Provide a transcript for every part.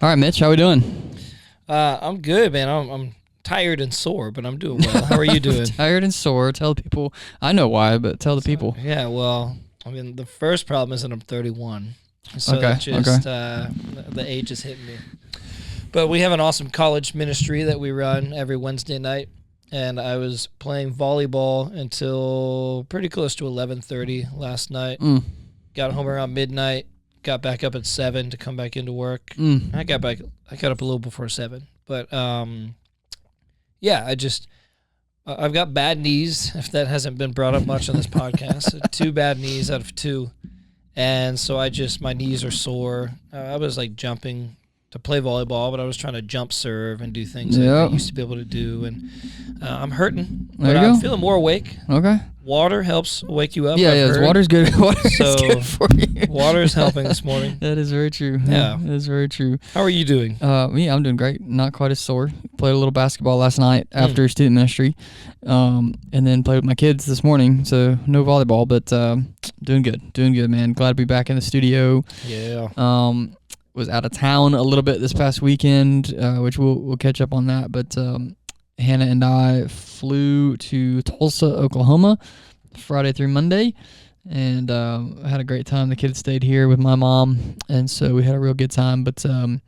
All right, Mitch, how we doing? I'm good, man. I'm tired and sore, but I'm doing well. How are you doing? Tired and sore. Tell the people. I know why, but tell the people. Yeah, well, I mean, the first problem is that I'm 31. So Okay, the age is hitting me. But we have an awesome college ministry that we run every Wednesday night, and I was playing volleyball until pretty close to 11:30 last night. Got home around midnight, got back up at 7 to come back into work. I got up a little before 7. But I've got bad knees, if that hasn't been brought up much on this podcast. 2 bad knees out of 2. And so my knees are sore. I was like jumping to play volleyball, but I was trying to jump serve and do things that I used to be able to do. And I'm hurting, but I'm feeling more awake. Okay. Water helps wake you up. Yeah, water's good. Water's good for you. Water is helping this morning. That is very true. Yeah. That is very true. How are you doing? Me, I'm doing great. Not quite as sore. Played a little basketball last night after student ministry, and then played with my kids this morning. So no volleyball, but doing good, man. Glad to be back in the studio. Yeah. Was out of town a little bit this past weekend, which we'll catch up on that. But Hannah and I flew to Tulsa, Oklahoma, Friday through Monday, and had a great time. The kids stayed here with my mom, and so we had a real good time. But I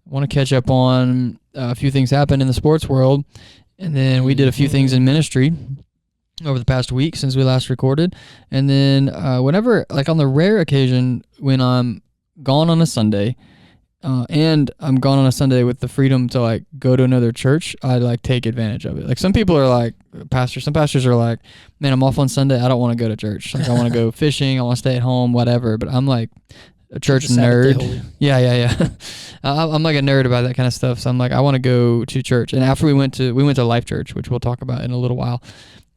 want to catch up on a few things happened in the sports world, and then we did a few things in ministry over the past week since we last recorded. And then whenever, like on the rare occasion when I'm gone on a Sunday, and I'm gone on a Sunday with the freedom to like go to another church, I like take advantage of it. Like some people are like some pastors are like, man, I'm off on Sunday, I don't want to go to church. Like I want to go fishing, I want to stay at home, whatever. But I'm like a church nerd. Yeah. I'm like a nerd about that kind of stuff. So I'm like, I want to go to church. And after we went to Life.Church, which we'll talk about in a little while.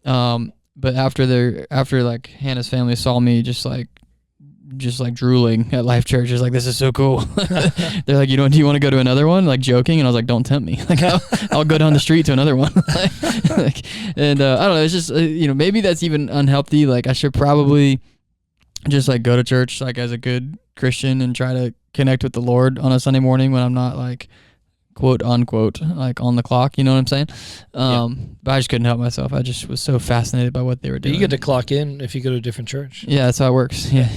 But after like Hannah's family saw me just like drooling at Life.Church, is like, this is so cool. They're like, do you want to go to another one? Like joking, and I was like, don't tempt me. Like I'll go down the street to another one. And I don't know. It's just maybe that's even unhealthy. Like I should probably just like go to church like as a good Christian and try to connect with the Lord on a Sunday morning when I'm not like quote unquote like on the clock, you know what I'm saying? But I just couldn't help myself. I just was so fascinated by what they were doing. You get to clock in if you go to a different church. Yeah, that's how it works. Yeah.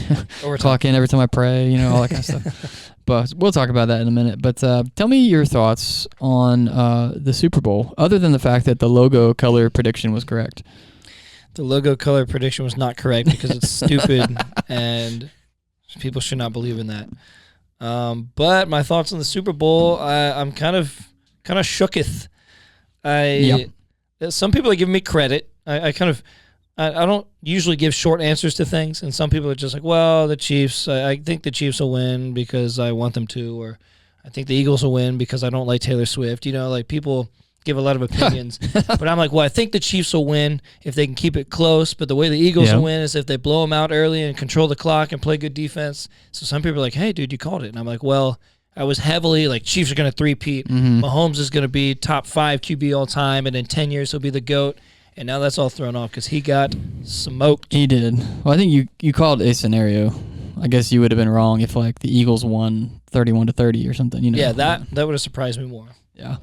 Clock in every time I pray, all that kind of stuff. But we'll talk about that in a minute. But tell me your thoughts on the Super Bowl, other than the fact that the logo color prediction was correct. The logo color prediction was not correct because it's stupid and people should not believe in that. But my thoughts on the Super Bowl, I'm kind of shooketh. Some people are giving me credit. I don't usually give short answers to things, and some people are just like, well, the Chiefs, I think the Chiefs will win because I want them to, or I think the Eagles will win because I don't like Taylor Swift. Like people give a lot of opinions. But I'm like, well, I think the Chiefs will win if they can keep it close, but the way the Eagles will win is if they blow them out early and control the clock and play good defense. So some people are like, hey, dude, you called it. And I'm like, well, I was heavily like, Chiefs are going to three-peat. Mahomes is going to be top 5 QB all time, and in 10 years he'll be the GOAT. And now that's all thrown off because he got smoked. He did. Well, I think you called a scenario. I guess you would have been wrong if like the Eagles won 31-30 or something. Yeah, that would have surprised me more. Yeah.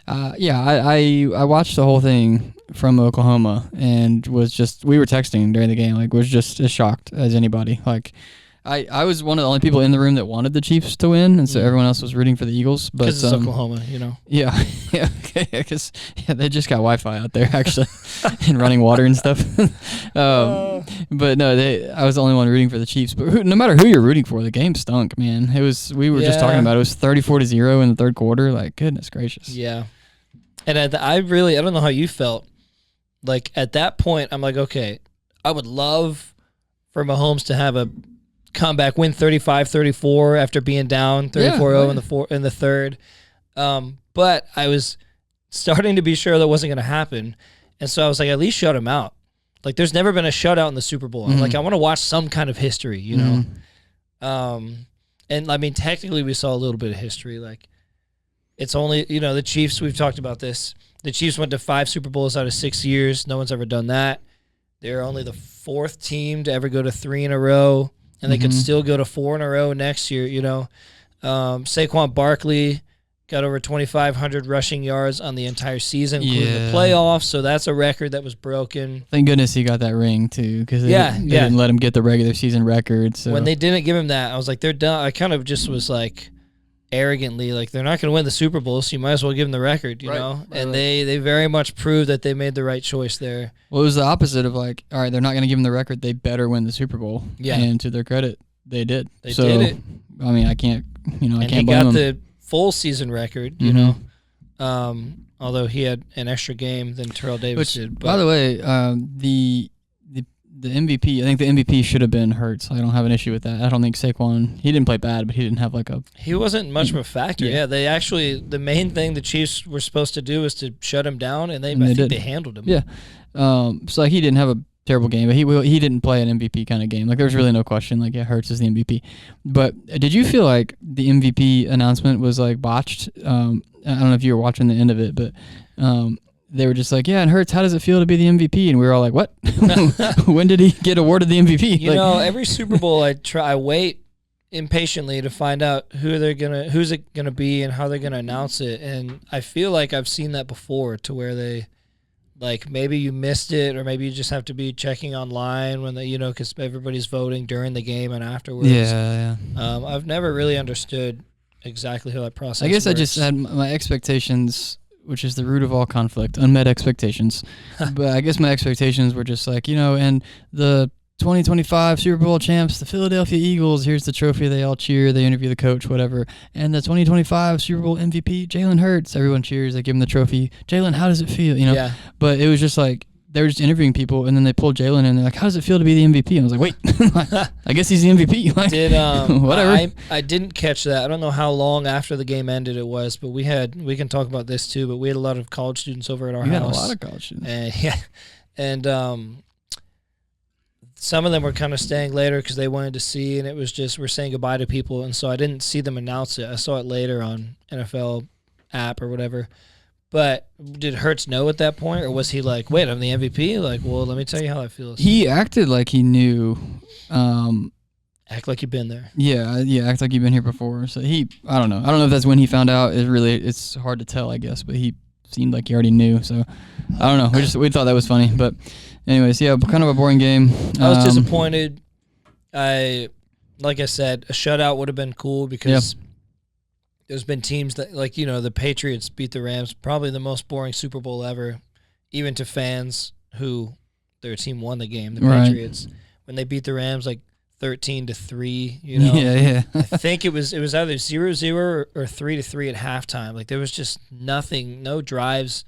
I watched the whole thing from Oklahoma and we were texting during the game, like was just as shocked as anybody. Like I was one of the only people in the room that wanted the Chiefs to win, and so everyone else was rooting for the Eagles. Because it's Oklahoma, Yeah, because they just got Wi-Fi out there actually, and running water and stuff. But no, I was the only one rooting for the Chiefs. But no matter who you're rooting for, the game stunk, man. We were just talking about it was 34-0 in the third quarter. Like goodness gracious. Yeah, and I don't know how you felt. Like at that point, I'm like, okay, I would love for Mahomes to have a comeback win 35-34 after being down 34-0 in the third. But I was starting to be sure that wasn't going to happen. And so I was like, at least shut him out. Like there's never been a shutout in the Super Bowl. I'm like, I want to watch some kind of history, And I mean, technically we saw a little bit of history. Like it's only, the Chiefs, we've talked about this. The Chiefs went to 5 Super Bowls out of 6 years. No one's ever done that. They're only the 4th team to ever go to 3 in a row. And they could still go to 4 in a row next year, Saquon Barkley got over 2,500 rushing yards on the entire season, including the Yeah. playoffs. So that's a record that was broken. Thank goodness he got that ring too, because they Yeah. didn't let him get the regular season record. So When they didn't give him that, I was like, they're done. I kind of just was like, arrogantly, like, they're not going to win the Super Bowl, so you might as well give them the record, you know? And they very much proved that they made the right choice there. Well, it was the opposite of like, all right, they're not going to give him the record. They better win the Super Bowl. Yeah. And to their credit, they did. They did it. I mean, I can't blame he them. got the full season record, you know? Although he had an extra game than Terrell Davis did. But by the way, the MVP, I think the MVP should have been Hurts. I don't have an issue with that. I don't think Saquon, he didn't play bad, but he didn't have like a... He wasn't much of a factor. Yeah, they actually, the main thing the Chiefs were supposed to do was to shut him down, and I think they handled him. Yeah. So like, he didn't have a terrible game, but he didn't play an MVP kind of game. Like, there was really no question. Like, yeah, Hurts is the MVP. But did you feel like the MVP announcement was like botched? I don't know if you were watching the end of it, but they were just like, yeah, and Hurts, how does it feel to be the MVP? And we were all like, what? When did he get awarded the MVP? You know, every Super Bowl I wait impatiently to find out who's it gonna be and how they're gonna announce it. And I feel like I've seen that before, to where they, like, maybe you missed it, or maybe you just have to be checking online when because everybody's voting during the game and afterwards. Yeah. I've never really understood exactly how that process I guess works. I just had my expectations, which is the root of all conflict, unmet expectations. But I guess my expectations were just like, and the 2025 Super Bowl champs, the Philadelphia Eagles, here's the trophy, they all cheer, they interview the coach, whatever. And the 2025 Super Bowl MVP, Jalen Hurts, everyone cheers, they give him the trophy. Jalen, how does it feel? Yeah. But it was just like, they were just interviewing people, and then they pulled Jalen, and they're like, how does it feel to be the MVP? And I was like, wait, I guess he's the MVP. Like, whatever. I didn't catch that. I don't know how long after the game ended it was, but we can talk about this too, but we had a lot of college students over at our house. We had a lot of college students. And some of them were kind of staying later because they wanted to see, and it was just, we're saying goodbye to people, and so I didn't see them announce it. I saw it later on NFL app or whatever. But did Hurts know at that point, or was he like, wait, I'm the MVP? Like, well, let me tell you how that feels. He acted like he knew. Act like you've been there. Yeah, act like you've been here before. So I don't know. I don't know if that's when he found out. It's hard to tell, I guess, but he seemed like he already knew. So I don't know. We thought that was funny. But anyways, yeah, kind of a boring game. I was disappointed. Like I said, a shutout would have been cool because there's been teams that, like, the Patriots beat the Rams, probably the most boring Super Bowl ever, even to fans who their team won the game, the Patriots. When they beat the Rams, like, 13-3, Yeah. I think it was either 0-0 or 3-3 at halftime. Like, there was just nothing, no drives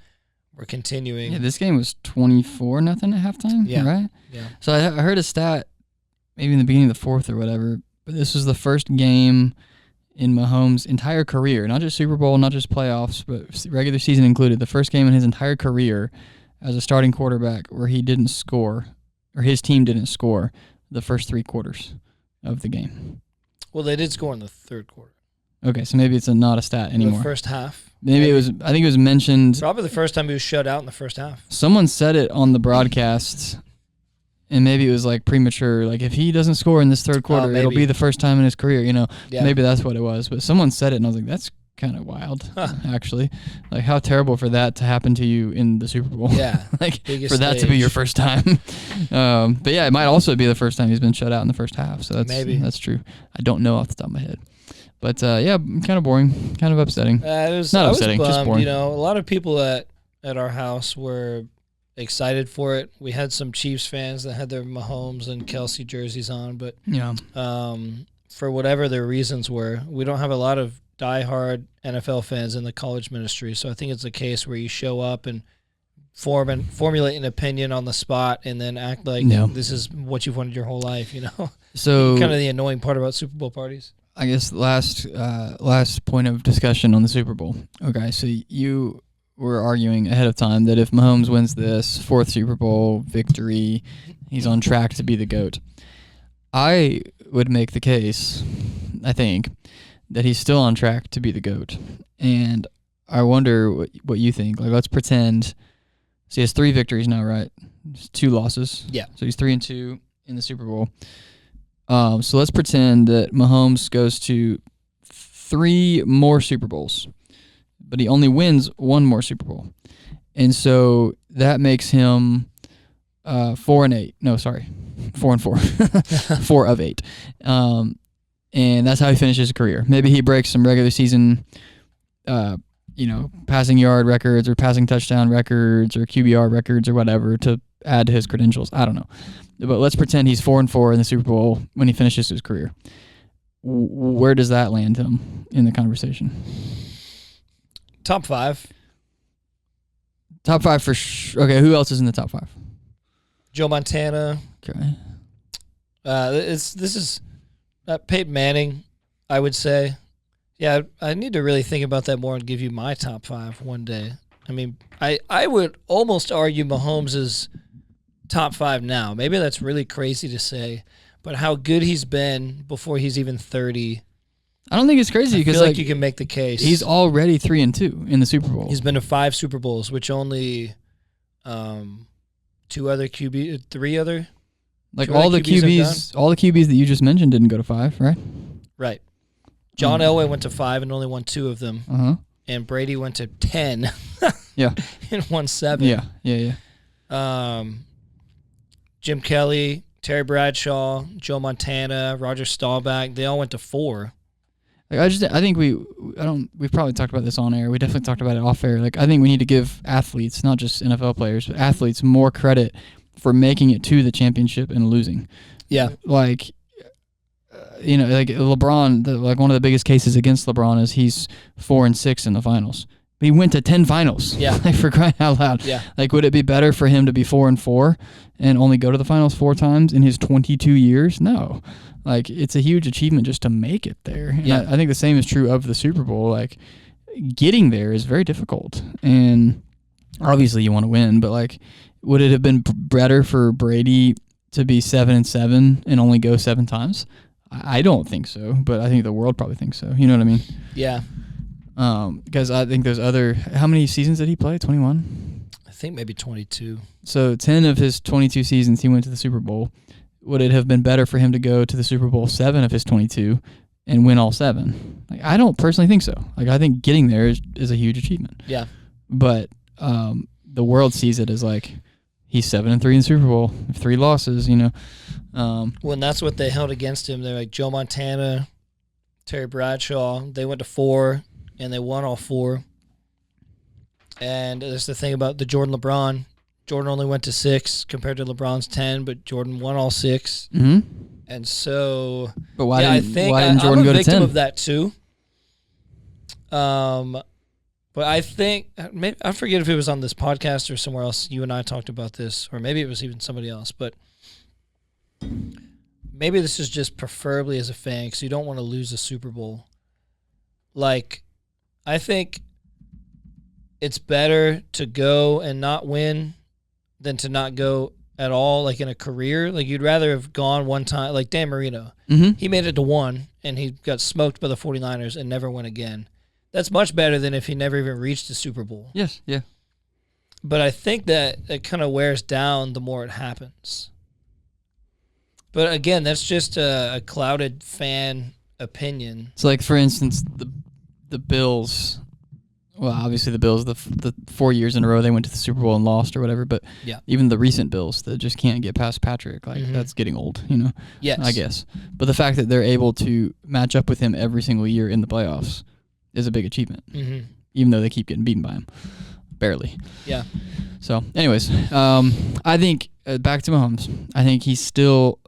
were continuing. Yeah, this game was 24-0 at halftime, right? Yeah. So I heard a stat, maybe in the beginning of the fourth or whatever, but this was the first game in Mahomes' entire career, not just Super Bowl, not just playoffs, but regular season included, the first game in his entire career as a starting quarterback where he didn't score, or his team didn't score the first 3 quarters of the game. Well, they did score in the third quarter. Okay, so maybe it's not a stat anymore. The first half. Maybe it was, I think it was mentioned. Probably the first time he was shut out in the first half. Someone said it on the broadcast, and maybe it was like premature. Like, if he doesn't score in this third quarter, it'll be the first time in his career. Yeah. Maybe that's what it was. But someone said it, and I was like, that's kind of wild, actually. Like, how terrible for that to happen to you in the Super Bowl. Yeah. Like, for that to be your first time. But yeah, it might also be the first time he's been shut out in the first half. So that's true. I don't know off the top of my head. But yeah, kind of boring, kind of upsetting. Not upsetting, just boring. A lot of people at our house were excited for it. We had some Chiefs fans that had their Mahomes and Kelsey jerseys on, but for whatever their reasons were, we don't have a lot of diehard NFL fans in the college ministry. So I think it's a case where you show up and formulate an opinion on the spot and then act like this is what you've wanted your whole life, So kind of the annoying part about Super Bowl parties. I guess last point of discussion on the Super Bowl. Okay, so you were arguing ahead of time that if Mahomes wins this 4th Super Bowl victory, he's on track to be the GOAT. I would make the case, I think, that he's still on track to be the GOAT. And I wonder what you think. Like, let's pretend. So he has 3 victories now, right? 2 losses. Yeah. So he's 3-2 in the Super Bowl. So let's pretend that Mahomes goes to 3 more Super Bowls, but he only wins 1 more Super Bowl. And so that makes him 4-8. No, sorry, 4-4. 4 of 8. And that's how he finishes his career. Maybe he breaks some regular season, passing yard records or passing touchdown records or QBR records or whatever to add to his credentials. I don't know. But let's pretend he's 4-4 in the Super Bowl when he finishes his career. Where does that land him in the conversation? Top 5. Top 5 for sure. Okay, who else is in the top 5? Joe Montana. Okay. This is Peyton Manning, I would say. Yeah, I need to really think about that more and give you my top 5 one day. I mean, I would almost argue Mahomes is top 5 now. Maybe that's really crazy to say, but how good he's been before he's even 30. I don't think it's crazy because like you can make the case. He's already 3-2 in the Super Bowl. He's been to 5 Super Bowls, which only 3 other. Like all the QBs that you just mentioned didn't go to 5, right? Right. John Elway went to 5 and only won 2 of them. Uh-huh. And Brady went to 10. Yeah. And won 7. Yeah. Jim Kelly, Terry Bradshaw, Joe Montana, Roger Staubach, they all went to 4. Like I think we've probably talked about this on air. We definitely talked about it off air. Like I think we need to give athletes, not just NFL players, but athletes more credit for making it to the championship and losing. Yeah. Like like LeBron, like one of the biggest cases against LeBron is he's 4-6 in the finals. But he went to 10 finals. Yeah. Like for crying out loud. Yeah. Like would it be better for him to be 4-4 and only go to the finals 4 times in his 22 years? No. Like it's a huge achievement just to make it there. And yeah. I think the same is true of the Super Bowl. Like getting there is very difficult. And obviously you want to win, but like would it have been better for Brady to be 7-7 and only go 7 times? I don't think so, but I think the world probably thinks so. You know what I mean? Yeah. Because I think there's how many seasons did he play? 21? I think maybe 22. So 10 of his 22 seasons he went to the Super Bowl. Would it have been better for him to go to the Super Bowl 7 of his 22 and win all 7? Like I don't personally think so. Like I think getting there is a huge achievement. Yeah. But the world sees it as like he's 7-3 in the Super Bowl, 3 losses, Well, and that's what they held against him. They're like Joe Montana, Terry Bradshaw. They went to 4, and they won all 4. And that's the thing about the LeBron. Jordan only went to 6 compared to LeBron's 10, but Jordan won all 6. Mm-hmm. And so, but why didn't I'm Jordan go to 10? I'm a victim of that too. But I think, maybe, I forget if it was on this podcast or somewhere else, you and I talked about this, or maybe it was even somebody else, but maybe this is just preferably as a fan because you don't want to lose a Super Bowl. Like, I think it's better to go and not win than to not go at all, like in a career. Like, you'd rather have gone one time, like Dan Marino. Mm-hmm. He made it to 1, and he got smoked by the 49ers and never went again. That's much better than if he never even reached the Super Bowl. Yes, yeah. But I think that it kind of wears down the more it happens. But again, that's just a clouded fan opinion. It's like, for instance, the Bills. Well, obviously the Bills, the 4 years in a row they went to the Super Bowl and lost or whatever. But yeah, even the recent Bills that just can't get past Patrick, like that's getting old, Yes, I guess. But the fact that they're able to match up with him every single year in the playoffs is a big achievement, even though they keep getting beaten by him, barely. Yeah. So, anyways, I think back to Mahomes. I think he's still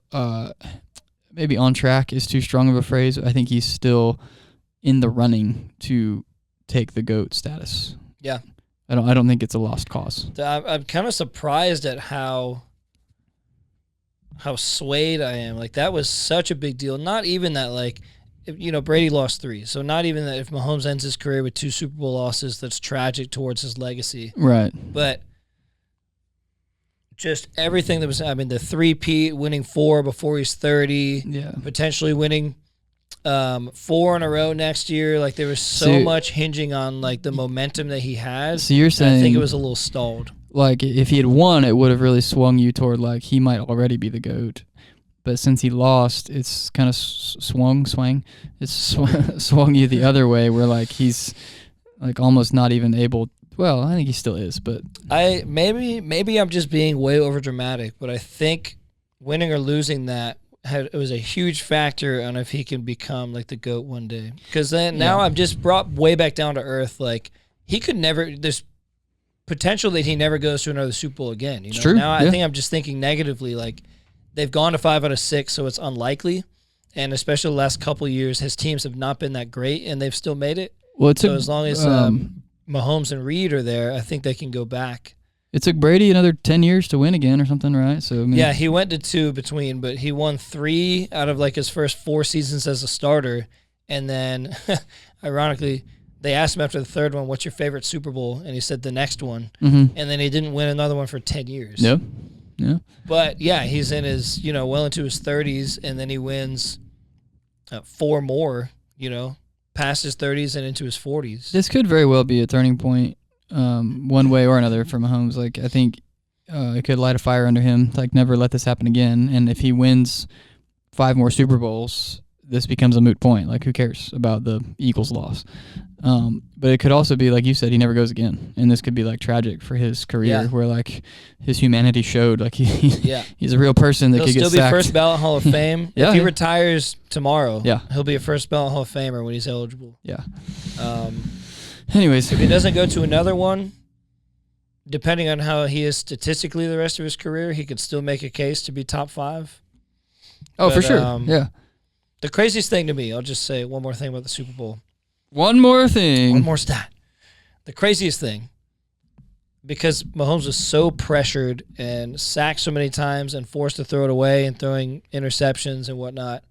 maybe on track is too strong of a phrase. I think he's still in the running to take the GOAT status. Yeah. I don't think it's a lost cause. I'm kind of surprised at how swayed I am. Like, that was such a big deal. Not even that, like, Brady lost 3. So not even that if Mahomes ends his career with 2 Super Bowl losses, that's tragic towards his legacy. Right. But just everything that was, the 3-peat, winning 4 before he's 30, potentially winning 4 in a row next year. Like, there was so much hinging on, like, the momentum that he has. So you're saying, I think it was a little stalled. Like, if he had won, it would have really swung you toward, like, he might already be the GOAT. But since he lost, it's kind of swung you the other way, where like he's like almost not even able. Well, I think he still is, but maybe I'm just being way over dramatic, but I think winning or losing that it was a huge factor on if he can become like the GOAT one day. Because then now I'm just brought way back down to earth. Like he could never. There's potential that he never goes to another Super Bowl again. You know? It's true. Now I think I'm just thinking negatively. Like they've gone to 5 out of 6, so it's unlikely. And especially the last couple of years, his teams have not been that great, and they've still made it. Well, as long as Mahomes and Reed are there, I think they can go back. It took Brady another 10 years to win again or something, right? So I mean, yeah, he went to 2 between, but he won 3 out of like his first 4 seasons as a starter. And then, ironically, they asked him after the 3rd one, "What's your favorite Super Bowl?" And he said the next one. Mm-hmm. And then he didn't win another one for 10 years. Yep. Yeah. But yeah, he's in his well into his 30s, and then he wins 4 more. Past his 30s and into his 40s. This could very well be a turning point, one way or another for Mahomes. Like I think it could light a fire under him. Like never let this happen again. And if he wins 5 more Super Bowls, this becomes a moot point. Like who cares about the Eagles' loss? But it could also be like you said, he never goes again, and this could be like tragic for his career, where like his humanity showed. Like he's a real person that he'll could get still be sacked. first ballot Hall of Fame. If he retires tomorrow, Yeah. he'll be a first ballot Hall of Famer when he's eligible. Yeah. Anyways, if he doesn't go to another one, depending on how he is statistically the rest of his career, he could still make a case to be top 5. Oh, for sure. Yeah. The craziest thing to me, I'll just say one more thing about the Super Bowl. One more thing. One more stat. The craziest thing, because Mahomes was so pressured and sacked so many times and forced to throw it away and throwing interceptions and whatnot,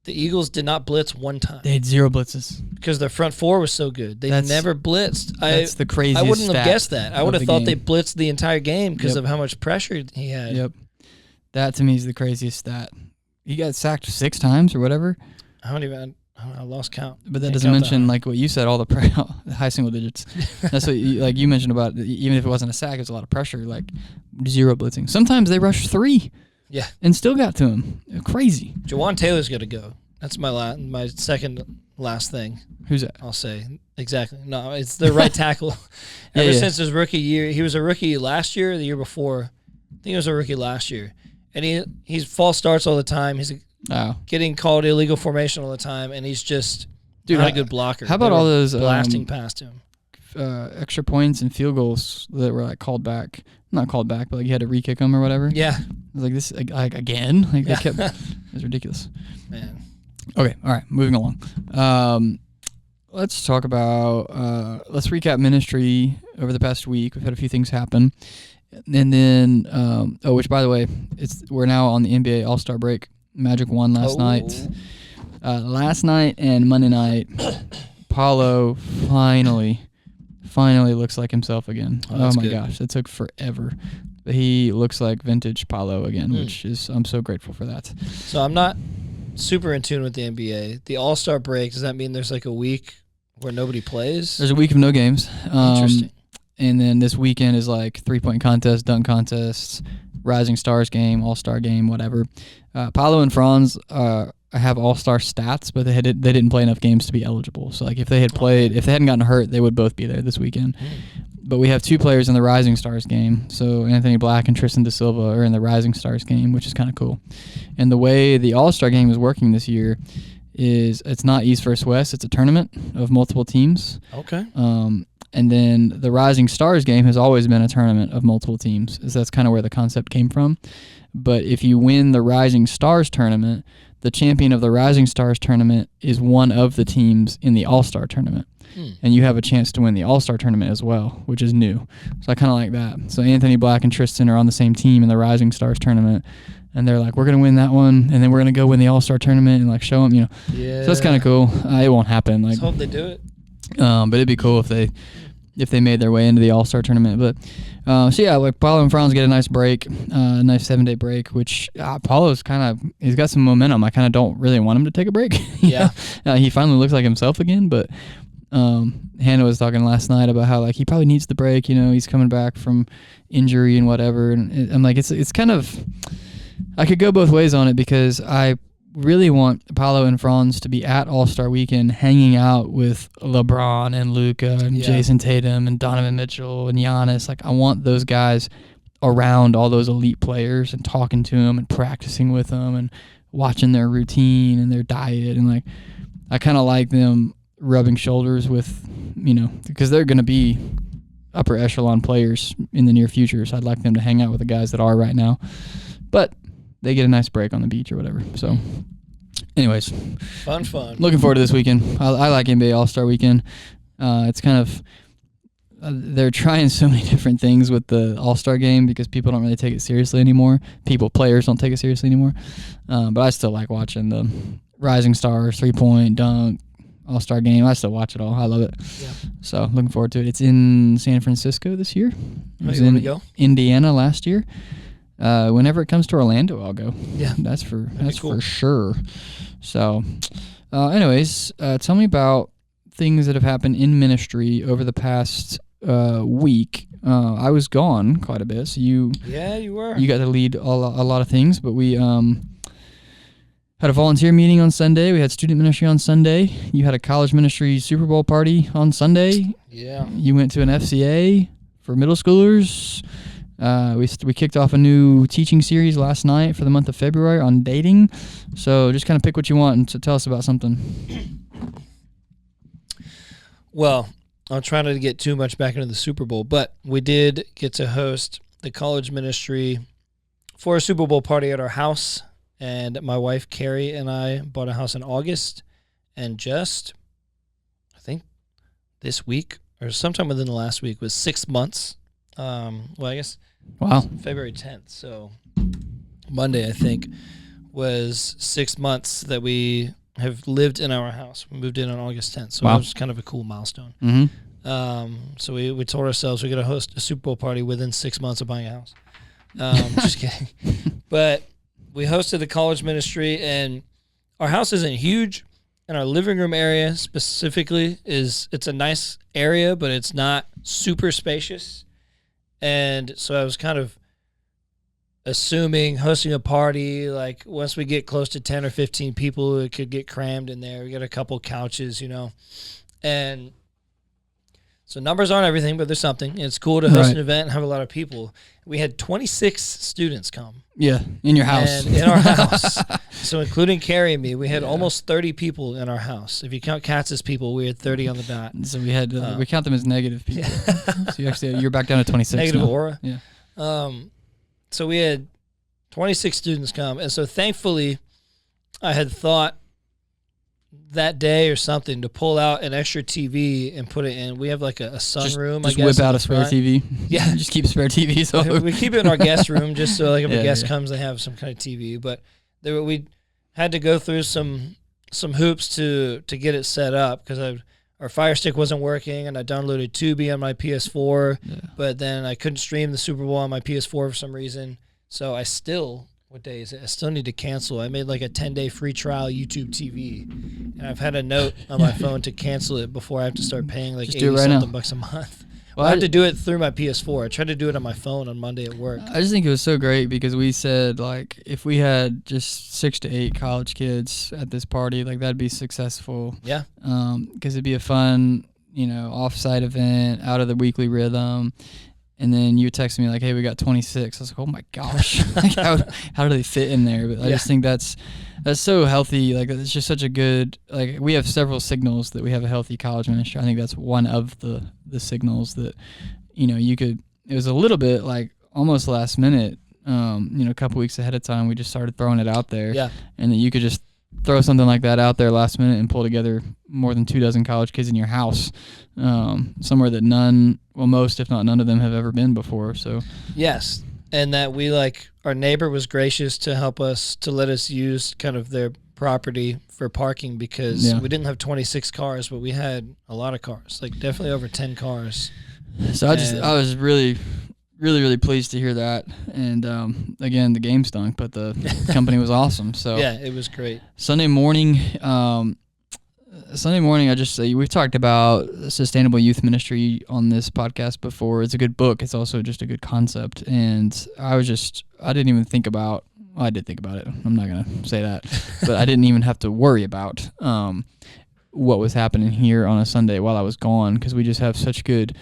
the Eagles did not blitz one time. They had 0 blitzes. Because their front 4 was so good. They never blitzed. That's the craziest I wouldn't have stat guessed that. I would have thought they blitzed the entire game because Yep. of how much pressure he had. Yep. That to me is the craziest stat. He got sacked 6 times or whatever. I lost count. But that doesn't mention like what you said, all the high single digits. That's what you mentioned about even if it wasn't a sack, it was a lot of pressure, like 0 blitzing. Sometimes they rushed 3. Yeah. And still got to him. Crazy. Jawan Taylor's going to go. That's my second last thing. Who's that? I'll say. Exactly. No, it's the right tackle. Ever since his rookie year, he was a rookie last year or the year before. I think he was a rookie last year. And he's false starts all the time. He's getting called illegal formation all the time, and he's just not a good blocker. How about all those blasting past him? Extra points and field goals that were like called back. Not called back, but like you had to re-kick them or whatever. Yeah. I was like, this like again? Like they kept it was ridiculous. Man. Okay, all right, moving along. Let's talk about let's recap ministry over the past week. We've had a few things happen. And then which by the way, we're now on the NBA All-Star break. Magic won last night. Last night and Monday night, Paulo finally looks like himself again. Oh my gosh, it took forever. But he looks like vintage Paulo again, which is I'm so grateful for that. So I'm not super in tune with the NBA. The All-Star break, does that mean there's like a week where nobody plays? There's a week of no games. Interesting. And then this weekend is like 3-point contest, dunk contests, Rising Stars game, All-Star game, whatever. Paulo and Franz have All-Star stats, but they didn't play enough games to be eligible. So like if they hadn't gotten hurt, they would both be there this weekend. But we have 2 players in the Rising Stars game. So Anthony Black and Tristan Da Silva are in the Rising Stars game, which is kind of cool. And the way the All-Star game is working this year is it's not East versus West. It's a tournament of multiple teams. Okay. And then the Rising Stars game has always been a tournament of multiple teams. So that's kind of where the concept came from. But if you win the Rising Stars tournament, the champion of the Rising Stars tournament is one of the teams in the All-Star tournament. And you have a chance to win the All-Star tournament as well, which is new. So I kind of like that. So Anthony Black and Tristan are on the same team in the Rising Stars tournament. And they're like, we're going to win that one, and then we're going to go win the All-Star tournament and like show them, Yeah. So that's kind of cool. It won't happen. Like, let's hope they do it. But it'd be cool if they made their way into the All-Star tournament. But so yeah, like Paulo and Franz get a nice break, a nice 7-day break, which Paulo's he's got some momentum. I kind of don't really want him to take a break. Yeah. He finally looks like himself again, but Hannah was talking last night about how like he probably needs the break, he's coming back from injury and whatever, and I'm like it's kind of I could go both ways on it because I really want Paolo and Franz to be at All-Star Weekend hanging out with LeBron and Luka and Jason Tatum and Donovan Mitchell and Giannis. Like, I want those guys around all those elite players and talking to them and practicing with them and watching their routine and their diet. And, like, I kind of like them rubbing shoulders with, because they're going to be upper echelon players in the near future. So I'd like them to hang out with the guys that are right now. But they get a nice break on the beach or whatever. So, anyways. Fun. Looking forward to this weekend. I like NBA All-Star Weekend. It's kind of, they're trying so many different things with the All-Star game because people don't really take it seriously anymore. Players don't take it seriously anymore. But I still like watching the Rising Stars, 3-point, dunk, All-Star game. I still watch it all. I love it. Yeah. So, looking forward to it. It's in San Francisco this year. It was in Indiana last year. Whenever it comes to Orlando, I'll go. Yeah, that's for sure. So, anyways, tell me about things that have happened in ministry over the past week. I was gone quite a bit, so you were. You got to lead a lot of things, but we had a volunteer meeting on Sunday. We had student ministry on Sunday. You had a college ministry Super Bowl party on Sunday. Yeah. You went to an FCA for middle schoolers. We kicked off a new teaching series last night for the month of February on dating. So just kind of pick what you want and tell us about something. Well, I'll try not to get too much back into the Super Bowl, but we did get to host the college ministry for a Super Bowl party at our house. And my wife, Carrie, and I bought a house in August. And just, I think, this week or sometime within the last week was 6 months. I guess. Wow. February 10th. So Monday, I think, was 6 months that we have lived in our house. We moved in on August 10th. So It was kind of a cool milestone. Mm-hmm. So we told ourselves we're going to host a Super Bowl party within 6 months of buying a house. Just kidding. But we hosted the college ministry, and our house isn't huge. And our living room area specifically it's a nice area, but it's not super spacious. And so I was kind of assuming hosting a party, like once we get close to 10 or 15 people, it could get crammed in there. We got a couple couches, And so numbers aren't everything, but there's something. It's cool to host an event and have a lot of people. We had 26 students come. Yeah, in your house. And in our house. So including Carrie and me, we had almost 30 people in our house. If you count Katz's people, we had 30 on the dot. So we had we count them as negative people. So you're back down to 26 Negative now. aura. Yeah. So we had 26 students come. And so thankfully, I had thought that day or something to pull out an extra TV and put it in. We have like a sunroom, I guess. Whip out a spare TV. Yeah. Just keep spare TVs over. We keep it in our guest room just so like if a guest comes, they have some kind of TV. But we had to go through some hoops to get it set up because our Fire Stick wasn't working, and I downloaded Tubi on my PS4, but then I couldn't stream the Super Bowl on my PS4 for some reason. So I still... What day is it? I still need to cancel. I made like a 10-day free trial YouTube TV, and I've had a note on my phone to cancel it before I have to start paying like $80-something a month. Well, I have to do it through my PS4. I tried to do it on my phone on Monday at work. I just think it was so great because we said like if we had just 6 to 8 college kids at this party, like that'd be successful. Yeah. Because it'd be a fun, off-site event, out of the weekly rhythm. And then you texted me like, hey, we got 26. I was like, oh my gosh, like how do they fit in there? But I just think that's so healthy. Like it's just such a good, like we have several signals that we have a healthy college ministry. I think that's one of the signals that, it was a little bit like almost last minute, a couple weeks ahead of time, we just started throwing it out there. Yeah. And that you could just throw something like that out there last minute and pull together more than 24 college kids in your house, somewhere that most, if not none of them have ever been before. So yes. And that our neighbor was gracious to help us, to let us use kind of their property for parking because we didn't have 26 cars, but we had a lot of cars, like definitely over 10 cars. So I was really, really, really pleased to hear that. And again, the game stunk, but the company was awesome. So yeah, it was great. Sunday morning, I just say we've talked about sustainable youth ministry on this podcast before. It's a good book. It's also just a good concept. And I didn't even think about well, I did think about it. I'm not going to say that. But I didn't even have to worry about what was happening here on a Sunday while I was gone, because we just have such good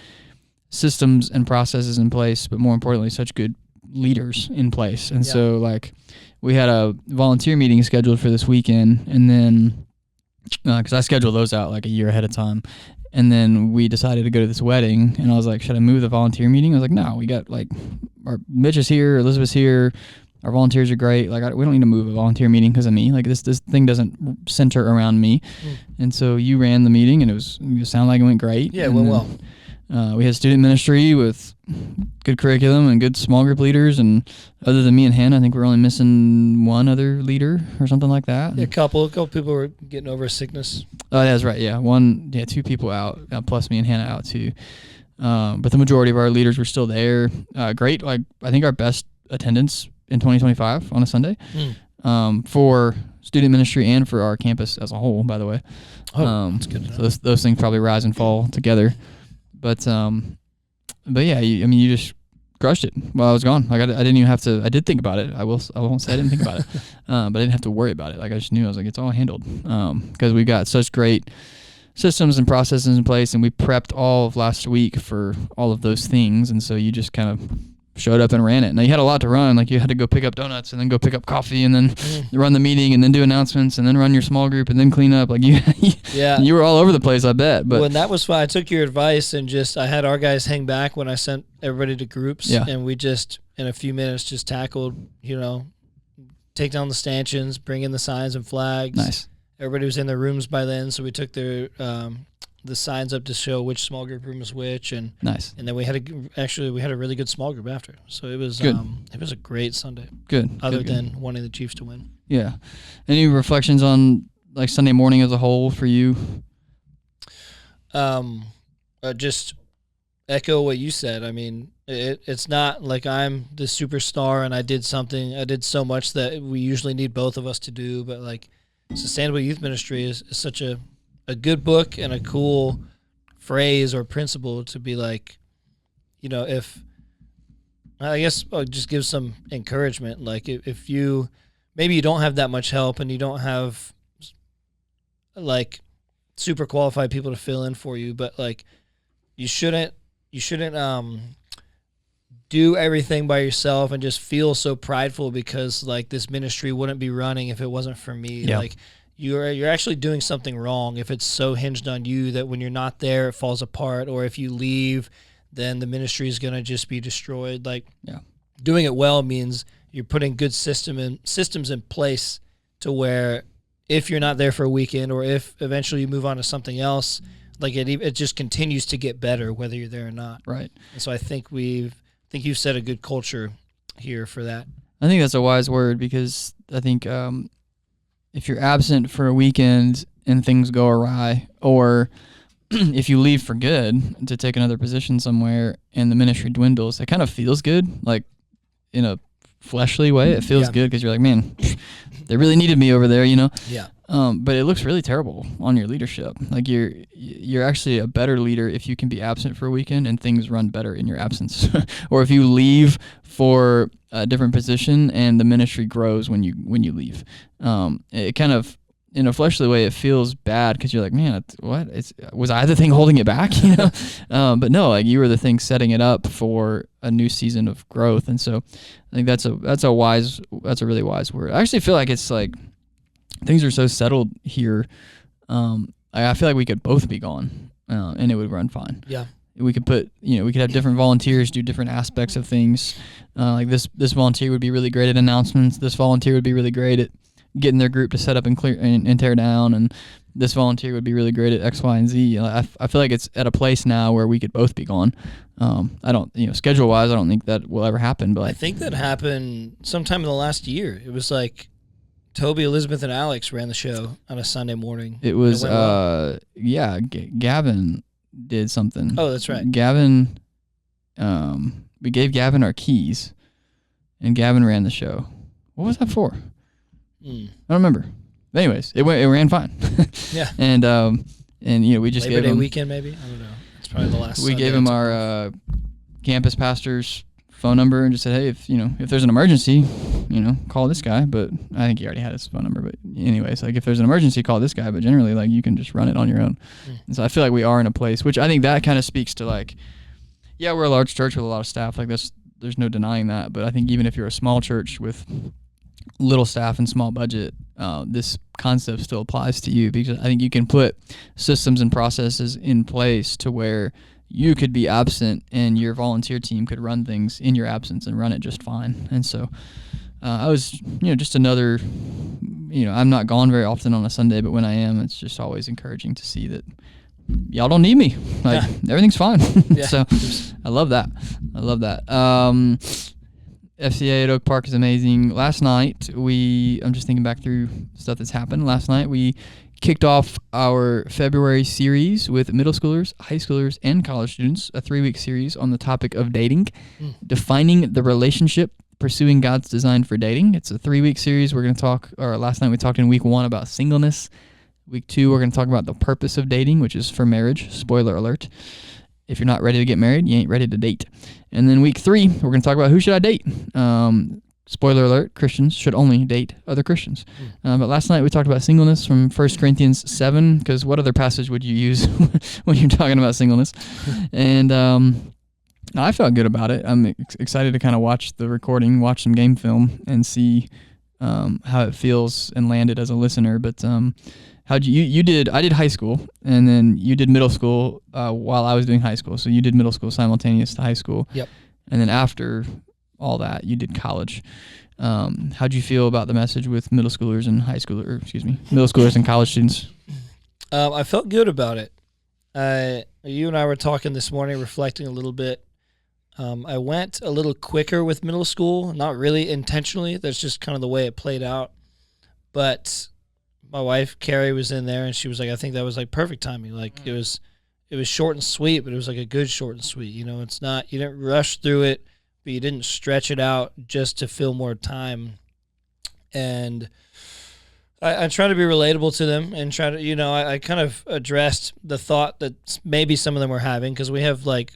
systems and processes in place, but more importantly, such good leaders in place. And so, like, we had a volunteer meeting scheduled for this weekend, and then because I scheduled those out like a year ahead of time, and then we decided to go to this wedding, and I was like, should I move the volunteer meeting? I was like, no, we got like our Mitch is here, Elizabeth's here, our volunteers are great. Like, we don't need to move a volunteer meeting because of me. Like, this thing doesn't center around me. And so you ran the meeting, and it sounded like it went great. Yeah, it went well. We had student ministry with good curriculum and good small group leaders, and other than me and Hannah, I think we're only missing one other leader or something like that. Yeah, a couple people were getting over a sickness. Oh, that's right. Yeah, two people out, plus me and Hannah out too. But the majority of our leaders were still there. Great. Like, I think our best attendance in 2025 on a Sunday for student ministry and for our campus as a whole, by the way. That's good to know. So those things probably rise and fall together. But yeah, you just crushed it while I was gone. Like, I didn't even have to. I did think about it. I won't say I didn't think about it, but I didn't have to worry about it. Like, I just knew. I was like, it's all handled, because we got such great systems and processes in place, and we prepped all of last week for all of those things. And so you just kind of showed up and ran it. Now, you had a lot to run. Like, you had to go pick up donuts, and then go pick up coffee, and then run the meeting, and then do announcements, and then run your small group, and then clean up. Like, you were all over the place, I bet. But when that was fun, I took your advice and I had our guys hang back when I sent everybody to groups, and we just, in a few minutes, just tackled, take down the stanchions, bring in the signs and flags. Nice. Everybody was in their rooms by then, so we took their the signs up to show which small group room was which, and nice. And then we had a really good small group after. So it was good. It was a great Sunday. Good. Other than wanting the Chiefs to win. Yeah. Any reflections on like Sunday morning as a whole for you? Just echo what you said. I mean, it's not like I'm the superstar and I did so much that we usually need both of us to do, but like Sustainable Youth Ministry is such a good book and a cool phrase or principle to be like, if I guess I'll just give some encouragement. Like, if you maybe you don't have that much help and you don't have like super qualified people to fill in for you, but like you shouldn't do everything by yourself and just feel so prideful because like this ministry wouldn't be running if it wasn't for me. Yeah. Like, you're actually doing something wrong if it's so hinged on you that when you're not there, it falls apart, or if you leave, then the ministry is going to just be destroyed. Like, doing it well means you're putting good systems in place to where if you're not there for a weekend, or if eventually you move on to something else, like it just continues to get better whether you're there or not. Right. And so I think you've set a good culture here for that. I think that's a wise word, because I think if you're absent for a weekend and things go awry, or if you leave for good to take another position somewhere and the ministry dwindles, it kind of feels good, like in a fleshly way. It feels good because you're like, man, they really needed me over there, Yeah. But it looks really terrible on your leadership. Like, you're actually a better leader if you can be absent for a weekend and things run better in your absence, or if you leave for a different position and the ministry grows when you leave. It kind of, in a fleshly way, it feels bad because you're like, man, what? Was I the thing holding it back? But no, like, you were the thing setting it up for a new season of growth. And so I think that's a really wise word. I actually feel like it's like things are so settled here. I feel like we could both be gone and it would run fine. Yeah. We could we could have different volunteers do different aspects of things. Like this volunteer would be really great at announcements. This volunteer would be really great at getting their group to set up and clear and tear down. And this volunteer would be really great at X, Y, and Z. I feel like it's at a place now where we could both be gone. I don't, schedule wise, I don't think that will ever happen. But I think that happened sometime in the last year. It was like Toby, Elizabeth, and Alex ran the show on a Sunday morning. It was, Gavin did something. Oh, that's right. Gavin, we gave Gavin our keys, and Gavin ran the show. What was that for? I don't remember. But anyways, it ran fine. Yeah. And we just Labor gave Day him weekend, maybe. I don't know. It's probably the last. We Sunday gave him our campus pastors phone number and just said, hey, if there's an emergency, call this guy. But I think he already had his phone number. But anyways, like if there's an emergency, call this guy. But generally, like you can just run it on your own. And so I feel like we are in a place, which I think that kind of speaks to like, yeah, we're a large church with a lot of staff. Like there's no denying that. But I think even if you're a small church with little staff and small budget, this concept still applies to you, because I think you can put systems and processes in place to where you could be absent and your volunteer team could run things in your absence and run it just fine. And so I was, just another, I'm not gone very often on a Sunday, but when I am, it's just always encouraging to see that y'all don't need me. Like everything's fine. So I love that. FCA at Oak Park is amazing. Last night, I'm just thinking back through stuff that's happened. Last night, we kicked off our February series with middle schoolers, high schoolers, and college students, a 3-week series on the topic of dating, defining the relationship, pursuing God's design for dating. It's a 3-week series. We're going to talk, or last night we talked in week 1 about singleness. Week 2, we're going to talk about the purpose of dating, which is for marriage. Spoiler alert. If you're not ready to get married, you ain't ready to date. And then week 3, we're going to talk about who should I date. Spoiler alert, Christians should only date other Christians. But last night we talked about singleness from 1 Corinthians 7, because what other passage would you use when you're talking about singleness? And I felt good about it. I'm excited to kind of watch the recording, watch some game film, and see how it feels and landed as a listener. But how'd you did? I did high school, and then you did middle school while I was doing high school. So you did middle school simultaneous to high school. Yep. And then after all that, you did college. How'd you feel about the message with middle schoolers and middle schoolers and college students? I felt good about it. You and I were talking this morning, reflecting a little bit. I went a little quicker with middle school, not really intentionally. That's just kind of the way it played out. But my wife, Carrie, was in there, and she was like, I think that was like perfect timing. Like it was short and sweet, but it was like a good short and sweet. It's not, you didn't rush through it, but you didn't stretch it out just to fill more time. And I try to be relatable to them and try to, I kind of addressed the thought that maybe some of them were having, because we have like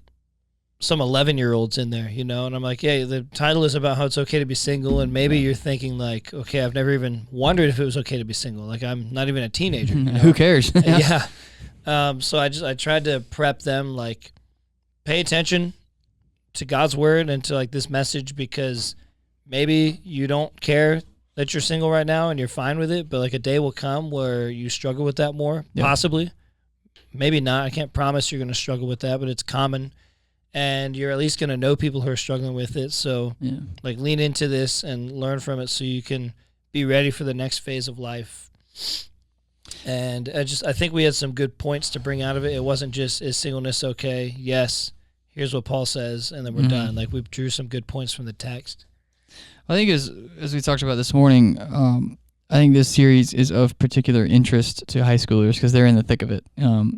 some 11-year-olds in there, and I'm like, yeah, the title is about how it's okay to be single, and maybe you're thinking like, okay, I've never even wondered if it was okay to be single. Like I'm not even a teenager. Who cares? Yeah. So I tried to prep them, like, pay attention to God's word and to like this message, because maybe you don't care that you're single right now and you're fine with it, but like a day will come where you struggle with that more, possibly, maybe not. I can't promise you're going to struggle with that, but it's common. And you're at least going to know people who are struggling with it. So, like, lean into this and learn from it so you can be ready for the next phase of life. And I think we had some good points to bring out of it. It wasn't just, is singleness okay? Yes. Here's what Paul says, and then we're done. Like, we drew some good points from the text. I think as we talked about this morning, I think this series is of particular interest to high schoolers because they're in the thick of it,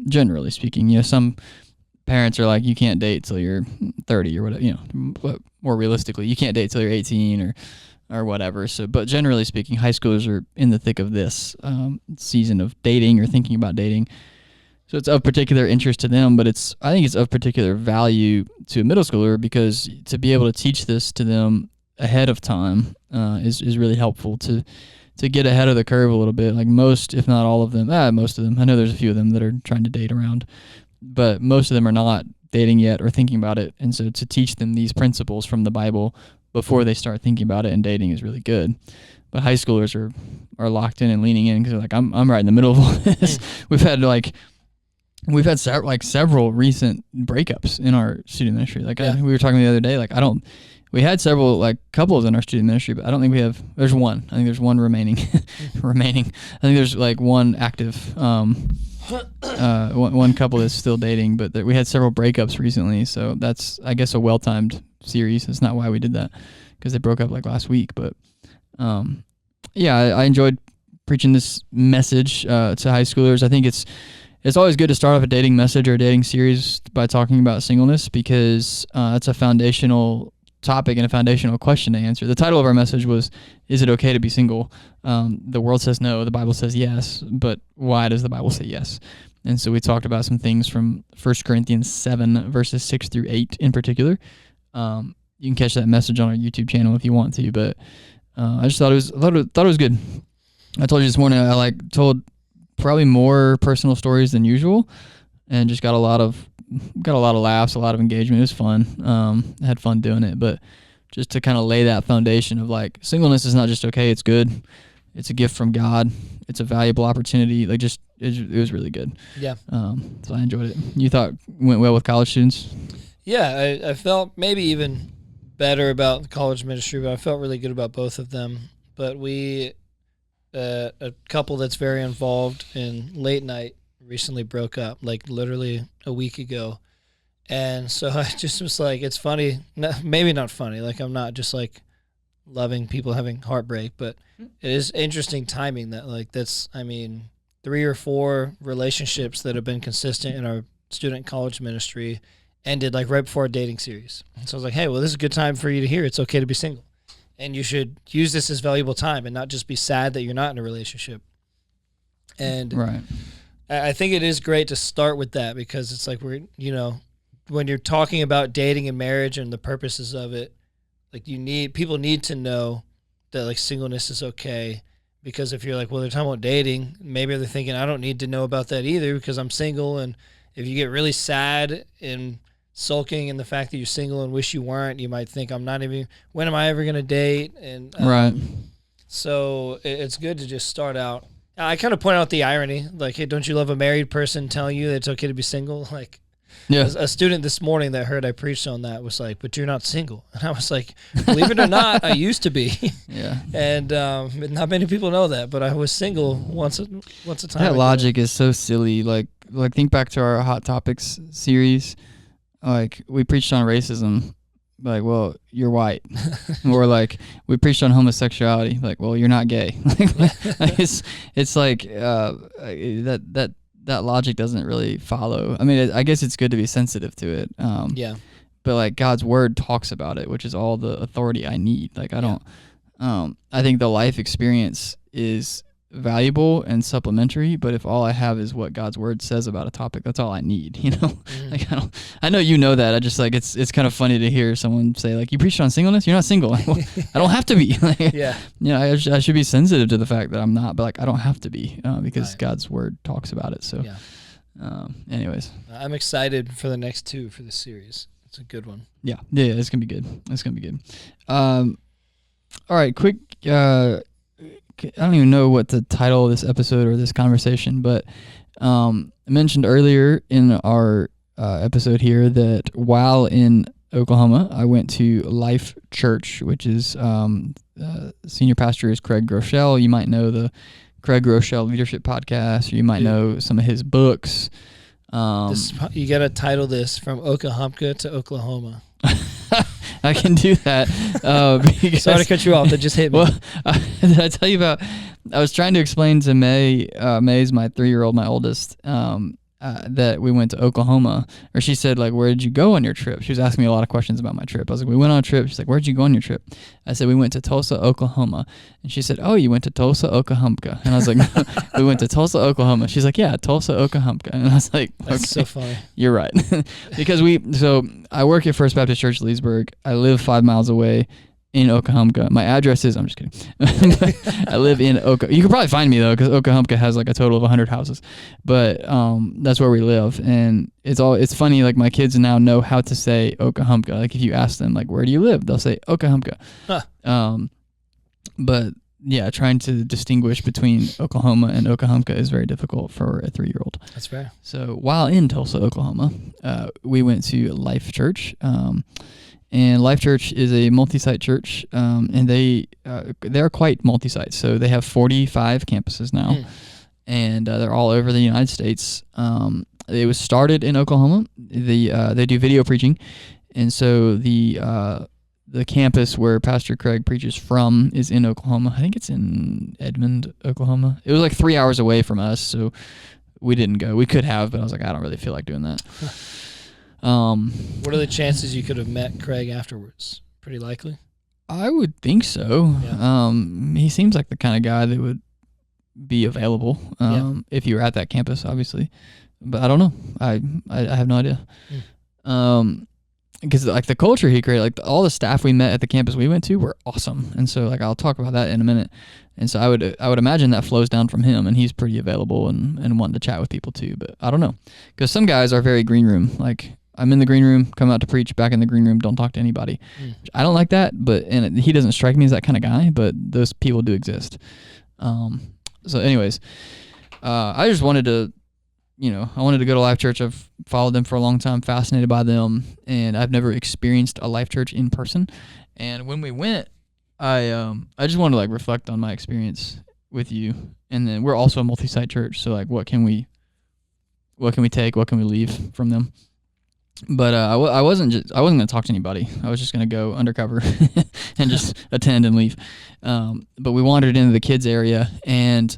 generally speaking. Some parents are like, you can't date till you're 30 or whatever, but more realistically, you can't date till you're 18 or whatever. So, but generally speaking, high schoolers are in the thick of this season of dating or thinking about dating. So it's of particular interest to them, but I think it's of particular value to a middle schooler, because to be able to teach this to them ahead of time is really helpful to get ahead of the curve a little bit. Like most, if not all of them, most of them, I know there's a few of them that are trying to date around, but most of them are not dating yet or thinking about it. And so to teach them these principles from the Bible before they start thinking about it and dating is really good. But high schoolers are locked in and leaning in because they're like, I'm right in the middle of all this. We've had several recent breakups in our student ministry. We were talking the other day, we had several couples in our student ministry, but I don't think there's one. I think there's one remaining. I think there's one active, one couple that's still dating, but we had several breakups recently. So that's, I guess, a well-timed series. That's not why we did that, because they broke up last week. But I enjoyed preaching this message to high schoolers. I think it's always good to start off a dating message or a dating series by talking about singleness, because it's a foundational topic and a foundational question to answer. The title of our message was, is it okay to be single? The world says no, the Bible says yes, but why does the Bible say yes? And so we talked about some things from 1 Corinthians 7 verses 6 through 8 in particular. you can catch that message on our YouTube channel if you want to. But I just thought it was good. I told you this morning I told probably more personal stories than usual, and just got a lot of laughs, a lot of engagement. It was fun. I had fun doing it, but just to kind of lay that foundation of like singleness is not just okay, it's good. It's a gift from God. It's a valuable opportunity. Like it was really good. Yeah. So I enjoyed it. You thought it went well with college students? Yeah, I felt maybe even better about the college ministry, but I felt really good about both of them. But a couple that's very involved in late night recently broke up, like literally a week ago. And so I just was like, it's funny, maybe not funny, like I'm not just like loving people having heartbreak, but it is interesting timing that like that's, 3 or 4 relationships that have been consistent in our student college ministry ended like right before our dating series. So I was like, hey, well, this is a good time for you to hear it's okay to be single. And you should use this as valuable time and not just be sad that you're not in a relationship. And right. I think it is great to start with that because it's like when you're talking about dating and marriage and the purposes of it, like people need to know that like singleness is okay. Because if you're like, well, they're talking about dating, maybe they're thinking, I don't need to know about that either because I'm single. And if you get really sad and sulking in the fact that you're single and wish you weren't, you might think, when am I ever going to date? And right. So it's good to just start out. I kind of point out the irony, like, hey, don't you love a married person telling you that it's okay to be single? Like, yeah. A student this morning that heard I preached on that was like, but you're not single. And I was like, believe it or not, I used to be. Yeah. And not many people know that, but I was single once a time. That ago. Logic is so silly. Like think back to our Hot Topics series. Like, we preached on racism. Like, well, you're white. Or like, we preached on homosexuality. Like, well, you're not gay. It's like that logic doesn't really follow. I mean, I guess it's good to be sensitive to it. Yeah. But like God's word talks about it, which is all the authority I need. Like I think the life experience is valuable and supplementary, but if all I have is what God's word says about a topic, that's all I need, you know? Mm-hmm. Like I know you know that. I just like it's kind of funny to hear someone say like, you preached on singleness? You're not single. Like, well, I don't have to be. Like, yeah. You know, I should be sensitive to the fact that I'm not, but like I don't have to be because right. God's word talks about it. So anyways. I'm excited for the next 2 for this series. It's a good one. Yeah, it's gonna be good. It's gonna be good. All right, quick. I don't even know what the title of this episode or this conversation, but I mentioned earlier in our episode here that while in Oklahoma, I went to Life.Church, which is senior pastor is Craig Groeschel. You might know the Craig Groeschel Leadership Podcast, or you might know some of his books. You got to title this From Okahumpka to Oklahoma. I can do that. Sorry to cut you off. That just hit me. Well, did I tell you about? I was trying to explain to May. May's my 3-year-old, my oldest. That we went to Oklahoma, or she said like, "Where did you go on your trip?" She was asking me a lot of questions about my trip. I was like, "We went on a trip." She's like, "Where'd you go on your trip?" I said, "We went to Tulsa, Oklahoma." And she said, "Oh, you went to Tulsa, Okahumpka?" And I was like, "No, we went to Tulsa, Oklahoma." She's like, "Yeah, Tulsa, Okahumpka." And I was like, "Okay, that's so funny." You're right." Because I work at First Baptist Church, Leesburg. I live 5 miles away in Okahumpka. My address is, I'm just kidding. I live in You can probably find me though, because Okahumpka has like a total of 100 houses. But that's where we live. And it's funny, like my kids now know how to say Okahumpka. Like if you ask them, like, where do you live? They'll say Okahumpka. Huh. But yeah, trying to distinguish between Oklahoma and Okahumpka is very difficult for a 3-year-old. That's fair. So while in Tulsa, Oklahoma, we went to Life.Church. And Life.Church is a multi-site church, and they're quite multi-site. So they have 45 campuses now, and they're all over the United States. It was started in Oklahoma. They do video preaching, and so the campus where Pastor Craig preaches from is in Oklahoma. I think it's in Edmond, Oklahoma. It was like 3 hours away from us, so we didn't go. We could have, but I was like, I don't really feel like doing that. What are the chances you could have met Craig afterwards? Pretty likely? I would think so. Yeah. He seems like the kind of guy that would be available if you were at that campus, obviously. But I don't know. I have no idea. because like the culture he created, like all the staff we met at the campus we went to were awesome, and so like I'll talk about that in a minute. And so I would imagine that flows down from him, and he's pretty available and wanting to chat with people too. But I don't know, because some guys are very green room. Like I'm in the green room, come out to preach, back in the green room, don't talk to anybody. I don't like that, and he doesn't strike me as that kind of guy. But those people do exist. So anyways, I just wanted to. I wanted to go to Life.Church. I've followed them for a long time, fascinated by them, and I've never experienced a Life.Church in person. And when we went, I just wanted to like reflect on my experience with you. And then we're also a multi-site church, so like what can we take, what can we leave from them? But I wasn't going to talk to anybody. I was just going to go undercover and just attend and leave. But we wandered into the kids area, and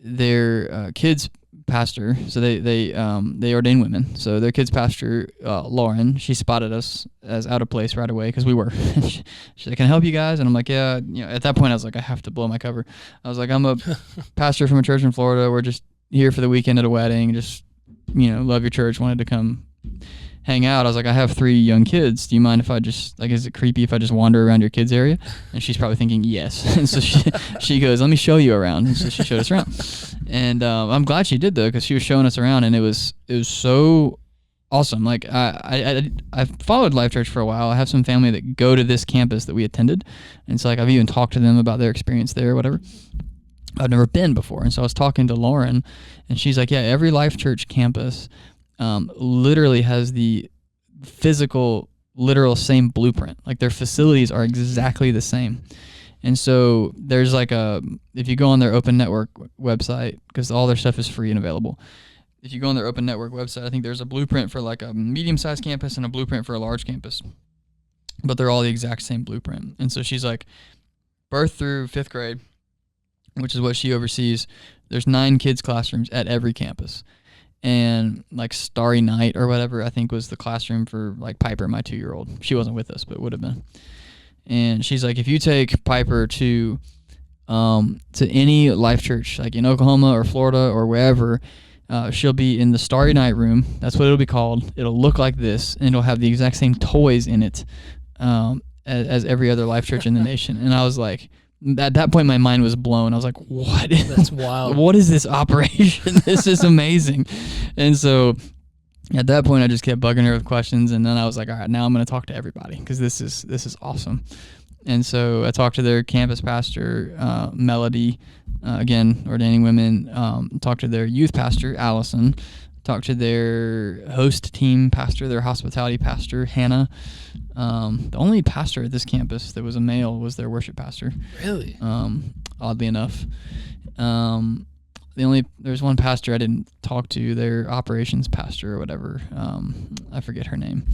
their kids pastor, so they ordain women. So their kids pastor, Lauren, she spotted us as out of place right away because we were. She's like, "Can I help you guys?" And I'm like, "Yeah." At that point, I was like, I have to blow my cover. I was like, "I'm a pastor from a church in Florida. We're just here for the weekend at a wedding. Just love your church. Wanted to come hang out." I was like, "I have 3 young kids. Do you mind if I just, like, is it creepy if I just wander around your kids area?" And she's probably thinking yes. And so she goes, "Let me show you around." And so she showed us around. And I'm glad she did, though, because she was showing us around, and it was so awesome. Like I've followed Life.Church for a while. I have some family that go to this campus that we attended, and so like I've even talked to them about their experience there or whatever. I've never been before, and so I was talking to Lauren, and she's like, "Yeah, every Life.Church campus literally has the physical, literal same blueprint. Like their facilities are exactly the same." And so there's like if you go on their open network website, because all their stuff is free and available. If you go on their open network website, I think there's a blueprint for like a medium-sized campus and a blueprint for a large campus. But they're all the exact same blueprint. And so she's like, birth through 5th grade, which is what she oversees, there's 9 kids classrooms at every campus. And like Starry Night or whatever, I think was the classroom for like Piper, my 2-year-old. She wasn't with us, but would have been. And she's like, if you take Piper to any Life.Church, like in Oklahoma or Florida or wherever, she'll be in the Starry Night room. That's what it'll be called. It'll look like this, and it'll have the exact same toys in it as every other Life.Church in the nation. And I was like, at that point, my mind was blown. I was like, what? That's wild. What is this operation? This is amazing. And so at that point, I just kept bugging her with questions, and then I was like, all right, now I'm going to talk to everybody because this is awesome. And so I talked to their campus pastor, Melody, again, ordaining women, talked to their youth pastor, Allison, talked to their host team pastor, their hospitality pastor, Hannah. The only pastor at this campus that was a male was their worship pastor. Really? Oddly enough. There's one pastor I didn't talk to, their operations pastor or whatever. I forget her name.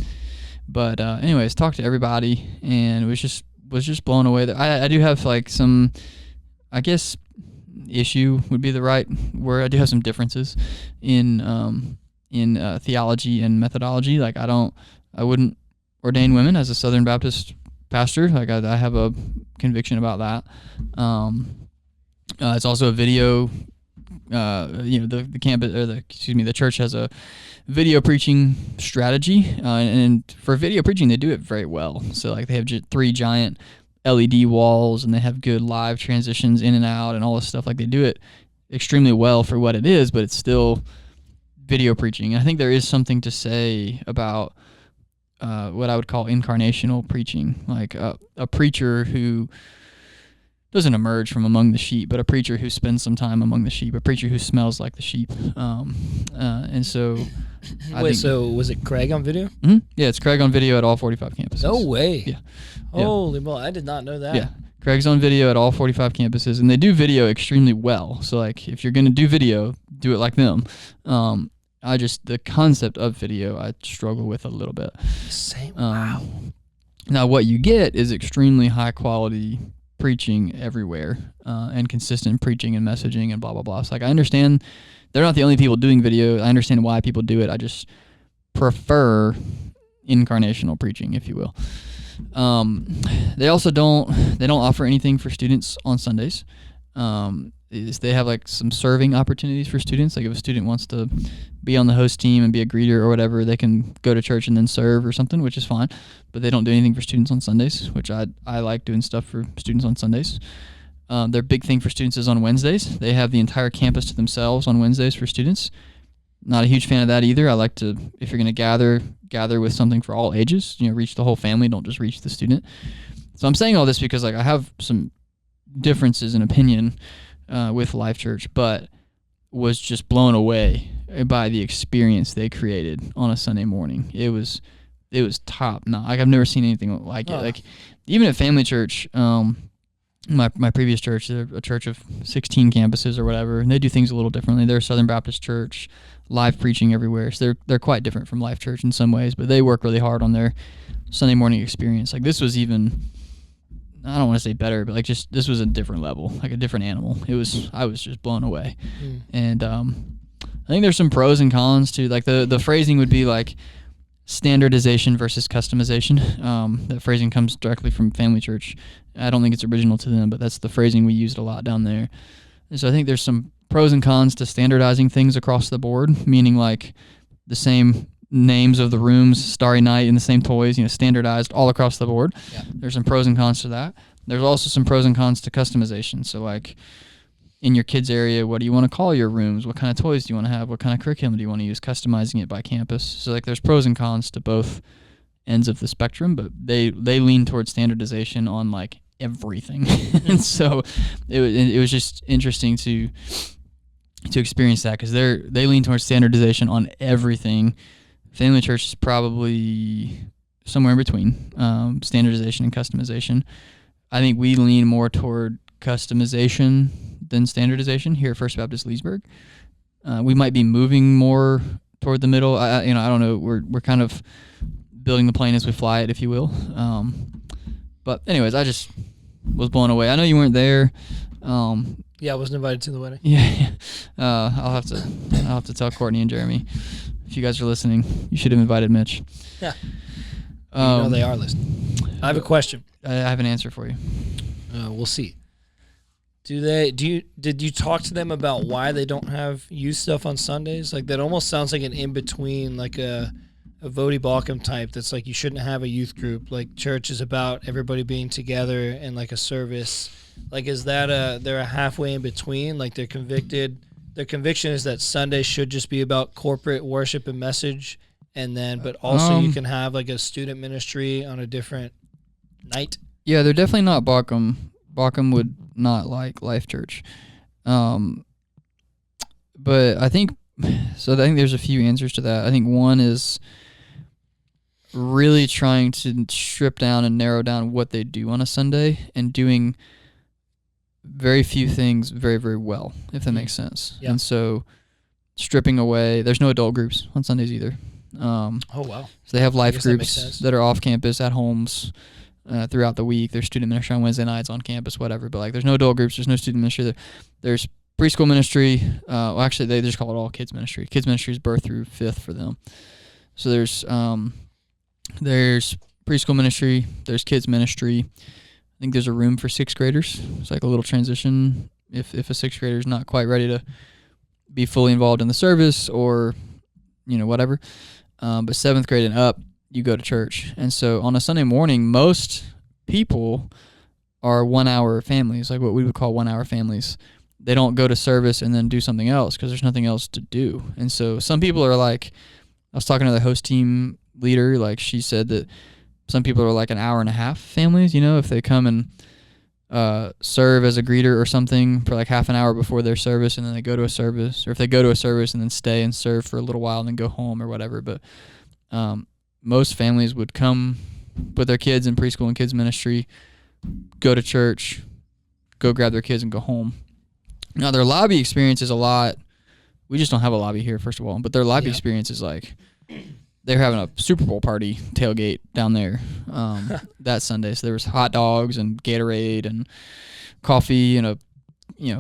But anyways, talked to everybody, and was just blown away. I do have like some, I guess, issue would be the right word. I do have some differences in theology and methodology. Like I wouldn't ordain women as a Southern Baptist pastor. Like I have a conviction about that. It's also a video. The campus or the church has a video preaching strategy, and for video preaching they do it very well. So like they have 3 giant LED walls, and they have good live transitions in and out and all this stuff. Like they do it extremely well for what it is, but it's still video preaching. And I think there is something to say about what I would call incarnational preaching, like a preacher who doesn't emerge from among the sheep, but a preacher who spends some time among the sheep, a preacher who smells like the sheep. And so so was it Craig on video? Mm-hmm. Yeah, it's Craig on video at all 45 campuses. No way. Yeah. Holy moly, I did not know that. Yeah. Craig's on video at all 45 campuses, and they do video extremely well. So like if you're going to do video, do it like them. The concept of video I struggle with a little bit. Same. Wow. Now what you get is extremely high quality preaching everywhere, and consistent preaching and messaging and blah blah blah. So like I understand they're not the only people doing video. I understand why people do it. I just prefer incarnational preaching, if you will. They also don't offer anything for students on Sundays. is they have like some serving opportunities for students. Like if a student wants to be on the host team and be a greeter or whatever, they can go to church and then serve or something, which is fine. But they don't do anything for students on Sundays, which I like doing stuff for students on Sundays. Their big thing for students is on Wednesdays. They have the entire campus to themselves on Wednesdays for students. Not a huge fan of that either. I like to, if you're going to gather with something for all ages, reach the whole family, don't just reach the student. So I'm saying all this because like I have some differences in opinion with Life.Church, but was just blown away by the experience they created on a Sunday morning. It was top notch. Like I've never seen anything like it. Like even at Family Church, my previous church, a church of 16 campuses or whatever, and they do things a little differently. They're a Southern Baptist church, live preaching everywhere. So they're quite different from Life.Church in some ways, but they work really hard on their Sunday morning experience. Like this was even, I don't want to say better, but like just this was a different level, like a different animal. I was just blown away. And I think there's some pros and cons to like the phrasing would be like standardization versus customization. That phrasing comes directly from Family Church. I don't think it's original to them, but that's the phrasing we used a lot down there. And so I think there's some pros and cons to standardizing things across the board, meaning like the same names of the rooms, Starry Night, and the same toys, standardized all across the board. Yeah. There's some pros and cons to that. There's also some pros and cons to customization. So like in your kids area, what do you want to call your rooms? What kind of toys do you want to have? What kind of curriculum do you want to use? Customizing it by campus. So like there's pros and cons to both ends of the spectrum, but they lean towards standardization on like everything. And so it was just interesting to experience that because they lean towards standardization on everything. Family Church is probably somewhere in between standardization and customization. I think we lean more toward customization than standardization here at First Baptist Leesburg. We might be moving more toward the middle. I don't know. We're kind of building the plane as we fly it, if you will. But anyways, I just was blown away. I know you weren't there. Yeah, I wasn't invited to the wedding. Yeah. I'll have to tell Courtney and Jeremy. If you guys are listening, you should have invited Mitch. Yeah. They are listening. I have a question. I have an answer for you. We'll see. Did you talk to them about why they don't have youth stuff on Sundays? Like that almost sounds like an in-between, like a Vody Balkum type that's like you shouldn't have a youth group. Like church is about everybody being together and like a service. Like is that they're a halfway in between? Like their conviction is that Sunday should just be about corporate worship and message, and then but also you can have like a student ministry on a different night. Yeah, they're definitely not Balkum. Balkum would not like Life.Church. But I think there's a few answers to that. I think one is really trying to strip down and narrow down what they do on a Sunday and doing very few things very, very well, if that makes sense. Yeah. And so stripping away, there's no adult groups on Sundays either. Oh, wow. So they have life groups that are off campus at homes throughout the week. There's student ministry on Wednesday nights on campus, whatever. But like there's no adult groups, there's no student ministry. There's preschool ministry. Actually, they just call it all kids ministry. Kids ministry is birth through fifth for them. So there's preschool ministry, there's kids ministry. I think there's a room for sixth graders. It's like a little transition if a sixth grader is not quite ready to be fully involved in the service or, whatever. But seventh grade and up, you go to church. And so on a Sunday morning, most people are 1 hour families, like what we would call 1 hour families. They don't go to service and then do something else because there's nothing else to do. And so some people are like, I was talking to the host team leader, like she said that some people are like an hour and a half families, if they come and serve as a greeter or something for like half an hour before their service and then they go to a service, or if they go to a service and then stay and serve for a little while and then go home or whatever. But most families would come with their kids in preschool and kids ministry, go to church, go grab their kids and go home. Now their lobby experience is a lot. We just don't have a lobby here, first of all, but their lobby experience is like they're having a Super Bowl party tailgate down there that Sunday. So there was hot dogs and Gatorade and coffee and a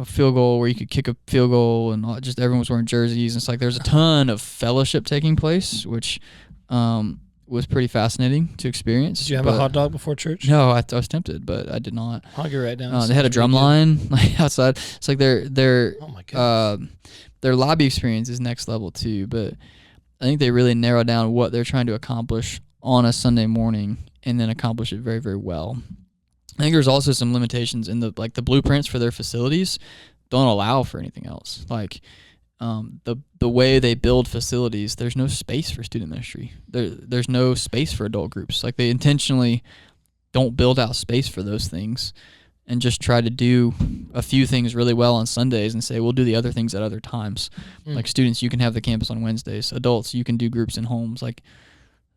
field goal where you could kick a field goal, and everyone was wearing jerseys. And it's like there's a ton of fellowship taking place, which was pretty fascinating to experience. Did you have a hot dog before church? No, I was tempted, but I did not. Hungry right now. They had a drum line like outside. It's like their oh my goodness. Their lobby experience is next level too. But I think they really narrow down what they're trying to accomplish on a Sunday morning, and then accomplish it very, very well. I think there's also some limitations in the blueprints for their facilities don't allow for anything else. Like the way they build facilities, there's no space for student ministry. There's no space for adult groups. Like they intentionally don't build out space for those things and just try to do a few things really well on Sundays and say, we'll do the other things at other times. Like students, you can have the campus on Wednesdays. Adults, you can do groups in homes. Like,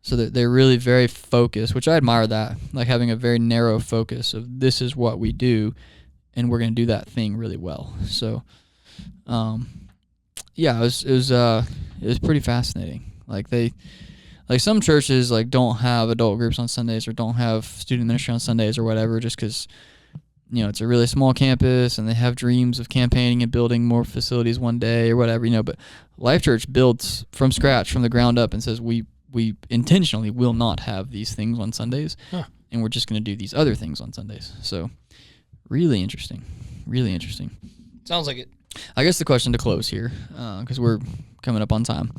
so they're really very focused, which I admire that, like having a very narrow focus of this is what we do and we're going to do that thing really well. So, yeah, it was pretty fascinating. Like some churches like don't have adult groups on Sundays or don't have student ministry on Sundays or whatever, just because, you know, it's a really small campus and they have dreams of campaigning and building more facilities one day or whatever, you know. But Life.Church builds from scratch, from the ground up, and says we intentionally will not have these things on Sundays, and we're just going to do these other things on Sundays. So really interesting. Sounds like it. I guess the question to close here, because we're coming up on time,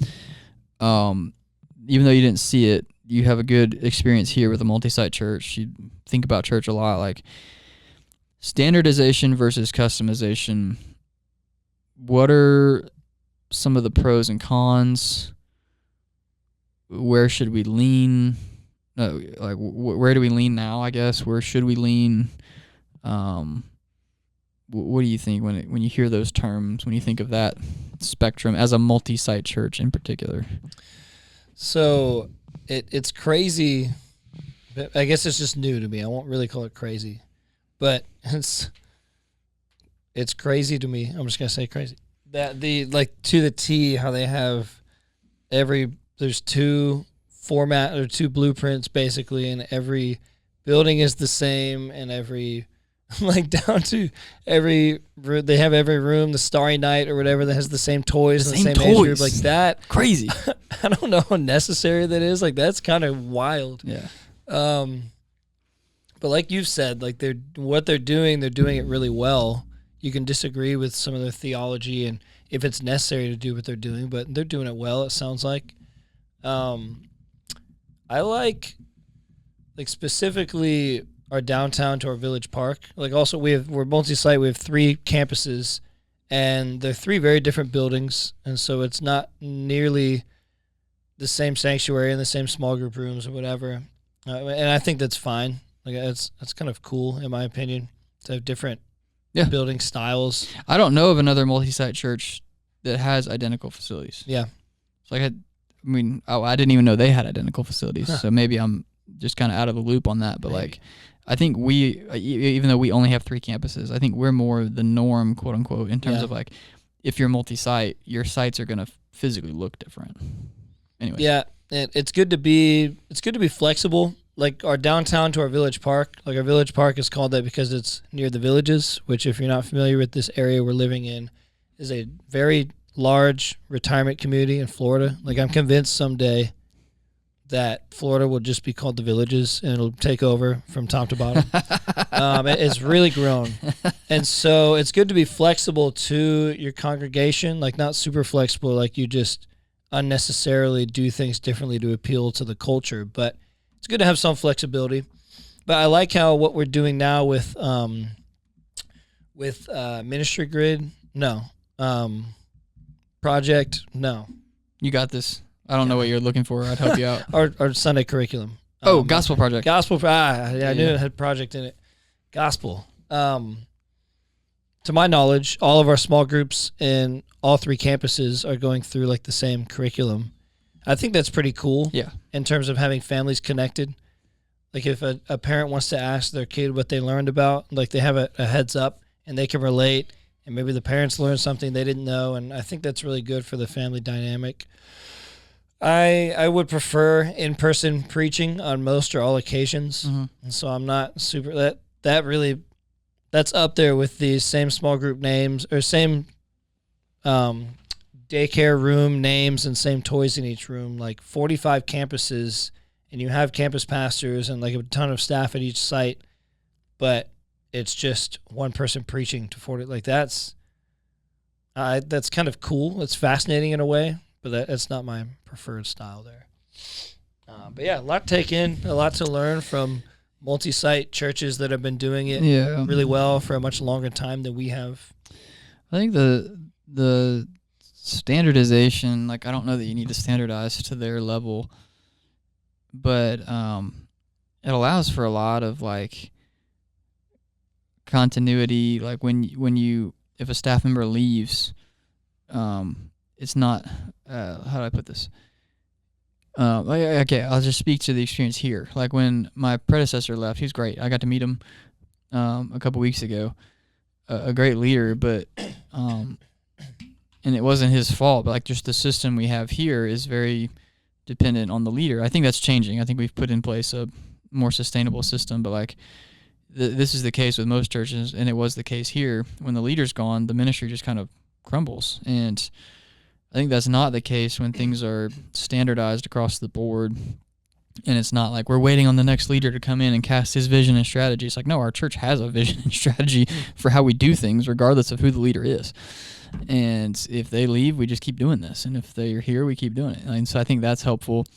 even though you didn't see it, you have a good experience here with a multi-site church. You think about church a lot, like standardization versus customization. What are some of the pros and cons? Where should we lean? Where do we lean now, I guess? Where should we lean? What do you think when you hear those terms, when you think of that spectrum as a multi-site church in particular? So it's crazy. I guess it's just new to me. I won't really call it crazy, but it's crazy to me. I'm just gonna say crazy. That to the T, how they have there's two blueprints basically, and every building is the same, and every down to every they have every room, the Starry Night or whatever, that has the same toys and the same age group, like that. Crazy. I don't know how necessary that is. Like that's kind of wild. Yeah. But like you've said, like they're doing it really well. You can disagree with some of their theology and if it's necessary to do what they're doing, but they're doing it well, it sounds like. I like specifically our downtown to our village park. Like also we're multi-site. We have 3 campuses, and they're 3 very different buildings, and so it's not nearly the same sanctuary and the same small group rooms or whatever. And I think that's fine. Like that's kind of cool in my opinion to have different building styles. I don't know of another multi-site church that has identical facilities. Yeah. It's like I didn't even know they had identical facilities. So maybe I'm just kind of out of the loop on that. But like, I think we, even though we only have 3 campuses, I think we're more the norm, quote unquote, in terms of like, if you're multi-site, your sites are going to physically look different. Anyway. Yeah. It's good to be flexible. Like our downtown to our village park, like our village park is called that because it's near the villages, which if you're not familiar with this area we're living in, is a very large retirement community in Florida. Like I'm convinced someday that Florida will just be called the villages and it'll take over from top to bottom. It's really grown. And so it's good to be flexible to your congregation, like not super flexible, like you just unnecessarily do things differently to appeal to the culture, but it's good to have some flexibility. But I like how what we're doing now with Ministry Grid, Project, no. You got this. I don't know what you're looking for. I'd help you out. Our Sunday curriculum. Gospel Project. I knew it had project in it. Gospel. To my knowledge, all of our small groups in all 3 campuses are going through like the same curriculum. I think that's pretty cool. Yeah. In terms of having families connected. Like if a parent wants to ask their kid what they learned about, like they have a heads up and they can relate, and maybe the parents learned something they didn't know, and I think that's really good for the family dynamic. I would prefer in-person preaching on most or all occasions, and so I'm not super that's up there with these same small group names or same daycare room names and same toys in each room. Like 45 campuses and you have campus pastors and like a ton of staff at each site, but it's just one person preaching to 40. Like that's kind of cool. It's fascinating in a way, but that's not my preferred style there. But yeah, a lot to take in, a lot to learn from multi-site churches that have been doing it really well for a much longer time than we have. I think the standardization, like I don't know that you need to standardize to their level, but it allows for a lot of like continuity. Like if a staff member leaves, it's not how do I put this? Okay, I'll just speak to the experience here. Like when my predecessor left, he was great. I got to meet him a couple weeks ago. A great leader, but and it wasn't his fault. But like just the system we have here is very dependent on the leader. I think that's changing. I think we've put in place a more sustainable system. But like this is the case with most churches, and it was the case here. When the leader's gone, the ministry just kind of crumbles. And I think that's not the case when things are standardized across the board, and it's not like we're waiting on the next leader to come in and cast his vision and strategy. It's like, no, our church has a vision and strategy for how we do things, regardless of who the leader is. And if they leave, we just keep doing this. And if they're here, we keep doing it. And so I think that's helpful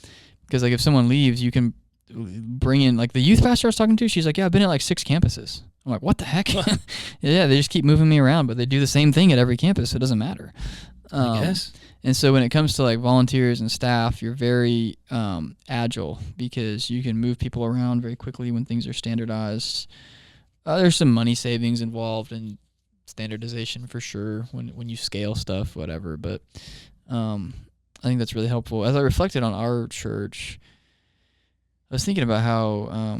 because, like, if someone leaves, you can bring in, like, the youth pastor I was talking to, she's like, yeah, I've been at, like, 6 campuses. I'm like, what the heck? Yeah, they just keep moving me around, but they do the same thing at every campus. So it doesn't matter. I guess. And so when it comes to like volunteers and staff, you're very agile because you can move people around very quickly when things are standardized. There's some money savings involved in standardization for sure when you scale stuff, whatever. But I think that's really helpful. As I reflected on our church, I was thinking about how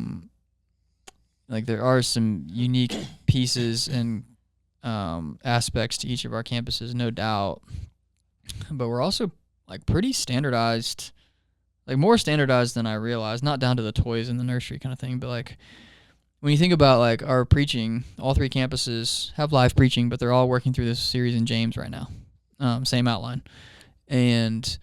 like there are some unique pieces and aspects to each of our campuses, no doubt. But we're also like pretty standardized, like more standardized than I realized, not down to the toys in the nursery kind of thing, but like when you think about like our preaching, all 3 campuses have live preaching, but they're all working through this series in James right now. Same outline. And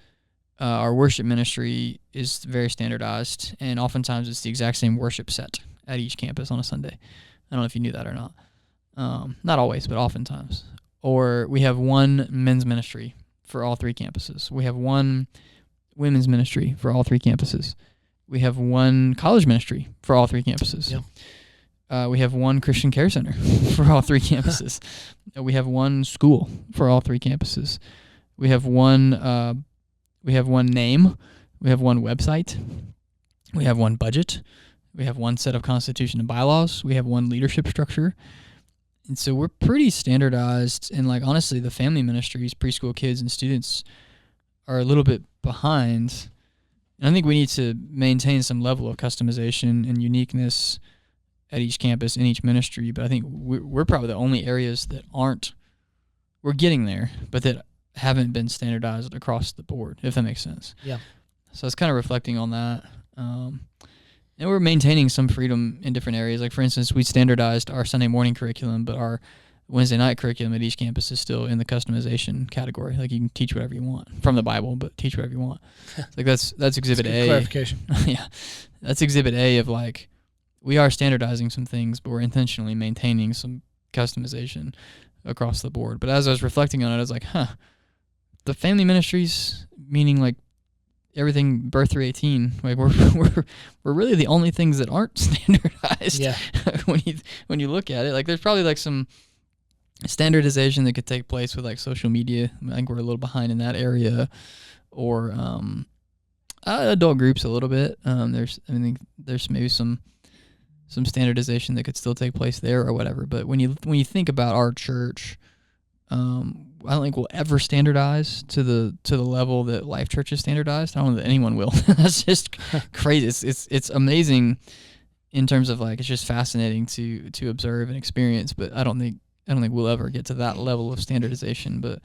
our worship ministry is very standardized, and oftentimes it's the exact same worship set at each campus on a Sunday. I don't know if you knew that or not. Not always, but oftentimes. Or we have one men's ministry for all 3 campuses. We have one women's ministry for all 3 campuses. We have one college ministry for all 3 campuses. Yep. We have one Christian care center for all 3 campuses. We have one school for all 3 campuses. We have one name. We have one website. We have one budget. We have one set of constitution and bylaws. We have one leadership structure. And so we're pretty standardized, and like honestly, the family ministries, preschool kids and students are a little bit behind. And I think we need to maintain some level of customization and uniqueness at each campus in each ministry. But I think we're probably the only areas that we're getting there, but that haven't been standardized across the board, if that makes sense. Yeah. So I was kind of reflecting on that. And we're maintaining some freedom in different areas. Like, for instance, we standardized our Sunday morning curriculum, but our Wednesday night curriculum at each campus is still in the customization category. Like, you can teach whatever you want from the Bible, but teach whatever you want. Like, that's Exhibit A. Clarification. Yeah. That's Exhibit A of, like, we are standardizing some things, but we're intentionally maintaining some customization across the board. But as I was reflecting on it, I was like, the family ministries, meaning, like, everything birth through 18, like we're really the only things that aren't standardized. Yeah. when you look at it, like there's probably like some standardization that could take place with like social media. I think we're a little behind in that area, or adult groups a little bit. There's maybe some standardization that could still take place there or whatever. But when you think about our church, I don't think we'll ever standardize to the level that Life.Church is standardized. I don't know that anyone will. That's just crazy. It's amazing in terms of like, it's just fascinating to observe and experience. But I don't think we'll ever get to that level of standardization. But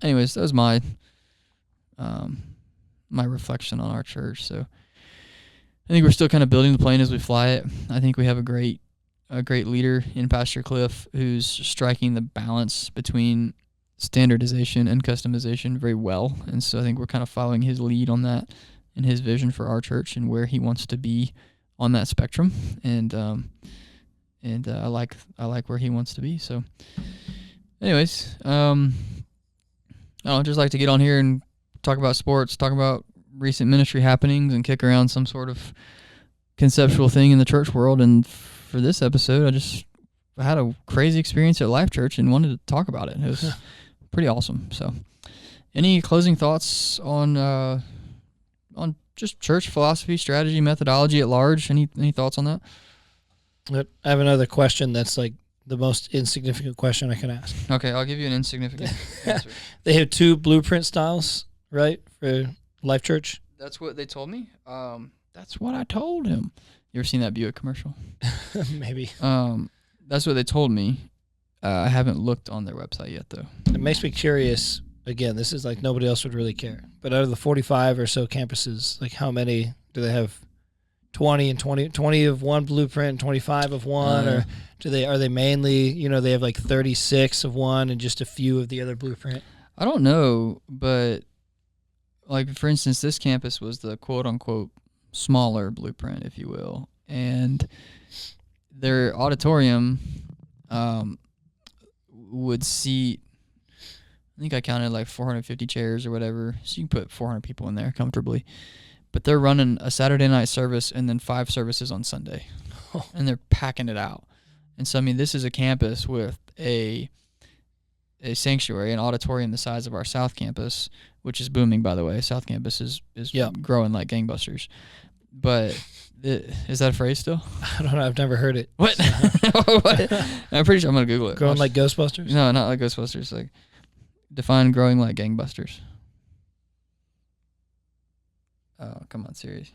anyways, that was my reflection on our church. So I think we're still kind of building the plane as we fly it. I think we have a great leader in Pastor Cliff who's striking the balance between standardization and customization very well. And so I think we're kind of following his lead on that. and his vision for our church and where he wants to be on that spectrum. And I like where he wants to be. So anyways, I'd just like to get on here and talk about sports, talk about recent ministry happenings, and kick around some sort of conceptual thing in the church world. And for this episode, I had a crazy experience at Life.Church and wanted to talk about it. It was pretty awesome. So any closing thoughts on just church philosophy, strategy, methodology at large? Any thoughts on that? I have another question that's like the most insignificant question I can ask. Okay, I'll give you an insignificant answer. They have 2 blueprint styles, right, for Life.Church? That's what they told me. That's what I told him. You ever seen that Buick commercial? Maybe. That's what they told me. I haven't looked on their website yet, though. It makes me curious. Again, this is like nobody else would really care. But out of the 45 or so campuses, like how many do they have? 20 and 20 of one blueprint and 25 of one, or are they mainly, they have like 36 of one and just a few of the other blueprint? I don't know, but like for instance, this campus was the quote unquote smaller blueprint, if you will, and their auditorium would seat, I think I counted like 450 chairs or whatever, so you can put 400 people in there comfortably. But they're running a Saturday night service and then 5 services on Sunday. And they're packing it out. And so, I mean, this is a campus with a sanctuary, an auditorium the size of our South Campus, which is booming, by the way. South Campus is growing like gangbusters. But is that a phrase still? I don't know. I've never heard it. What? What? I'm pretty sure I'm going to Google it. Growing like Ghostbusters? No, not like Ghostbusters. Like, define growing like gangbusters. Oh, come on, Siri.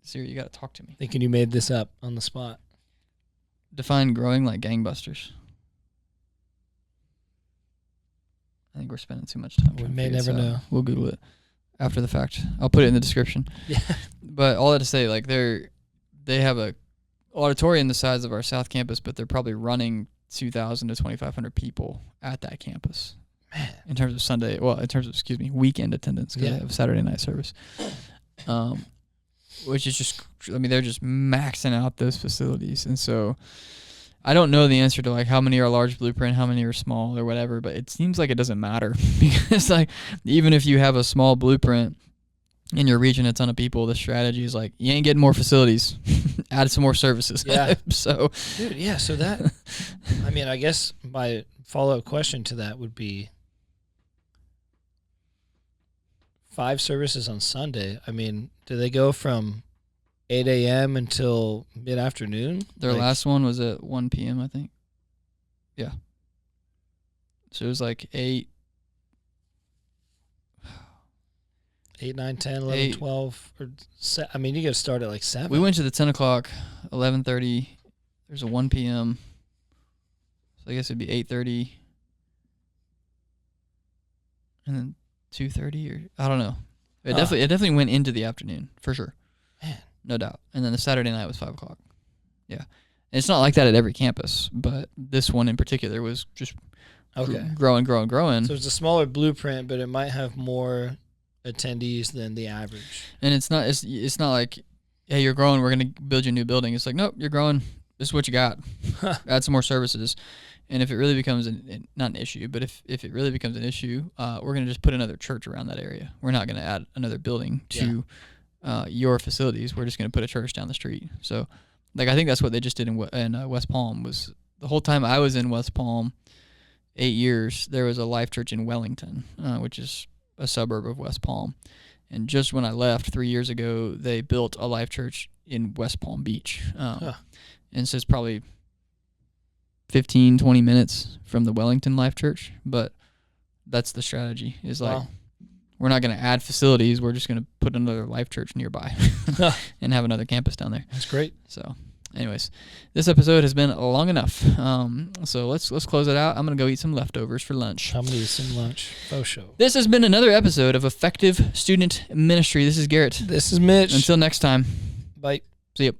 Siri, you got to talk to me. Thinking you made this up on the spot. Define growing like gangbusters. I think we're spending too much time. We may never know. We'll Google it after the fact. I'll put it in the description. Yeah. But all that to say, like they have a auditorium the size of our South Campus, but they're probably running 2,000 to 2,500 people at that campus. Man. In terms of weekend attendance, because they have Saturday night service. Which is just, I mean, they're just maxing out those facilities. And so I don't know the answer to like how many are large blueprint, how many are small or whatever, but it seems like it doesn't matter because like even if you have a small blueprint and you're reaching a ton of people, the strategy is like, you ain't getting more facilities, add some more services. Yeah. So, dude, yeah. So that, I mean, I guess my follow-up question to that would be 5 services on Sunday. I mean, do they go from 8 a.m. until mid-afternoon? Their last one was at 1 p.m., I think. Yeah. So it was like 8, 9, 10, 11, 12. I mean, you got to start at like 7. We went to the 10 o'clock, 11:30. There's a 1 p.m. So I guess it'd be 8:30. And then 2:30 or I don't know. It definitely went into the afternoon for sure. Man, no doubt. And then the Saturday night was 5 o'clock. Yeah, and it's not like that at every campus, but this one in particular was just growing. So it's a smaller blueprint, but it might have more attendees than the average. And it's not like, hey, you're growing, we're gonna build you a new building. It's like, nope, you're growing. This is what you got. Add some more services. And if it really becomes not an issue, but if it really becomes an issue, we're going to just put another church around that area. We're not going to add another building to your facilities. We're just going to put a church down the street. So, like, I think that's what they just did in West Palm. Was the whole time I was in West Palm, 8 years, there was a Life.Church in Wellington, which is a suburb of West Palm. And just when I left 3 years ago, they built a Life.Church in West Palm Beach. And so it's probably 15, 20 minutes from the Wellington Life.Church, but that's the strategy is like, we're not going to add facilities. We're just going to put another Life.Church nearby and have another campus down there. That's great. So anyways, this episode has been long enough. So let's close it out. I'm going to go eat some leftovers for lunch. I'm going to eat some lunch. Faux show. This has been another episode of Effective Student Ministry. This is Garrett. This is Mitch. Until next time. Bye. See you.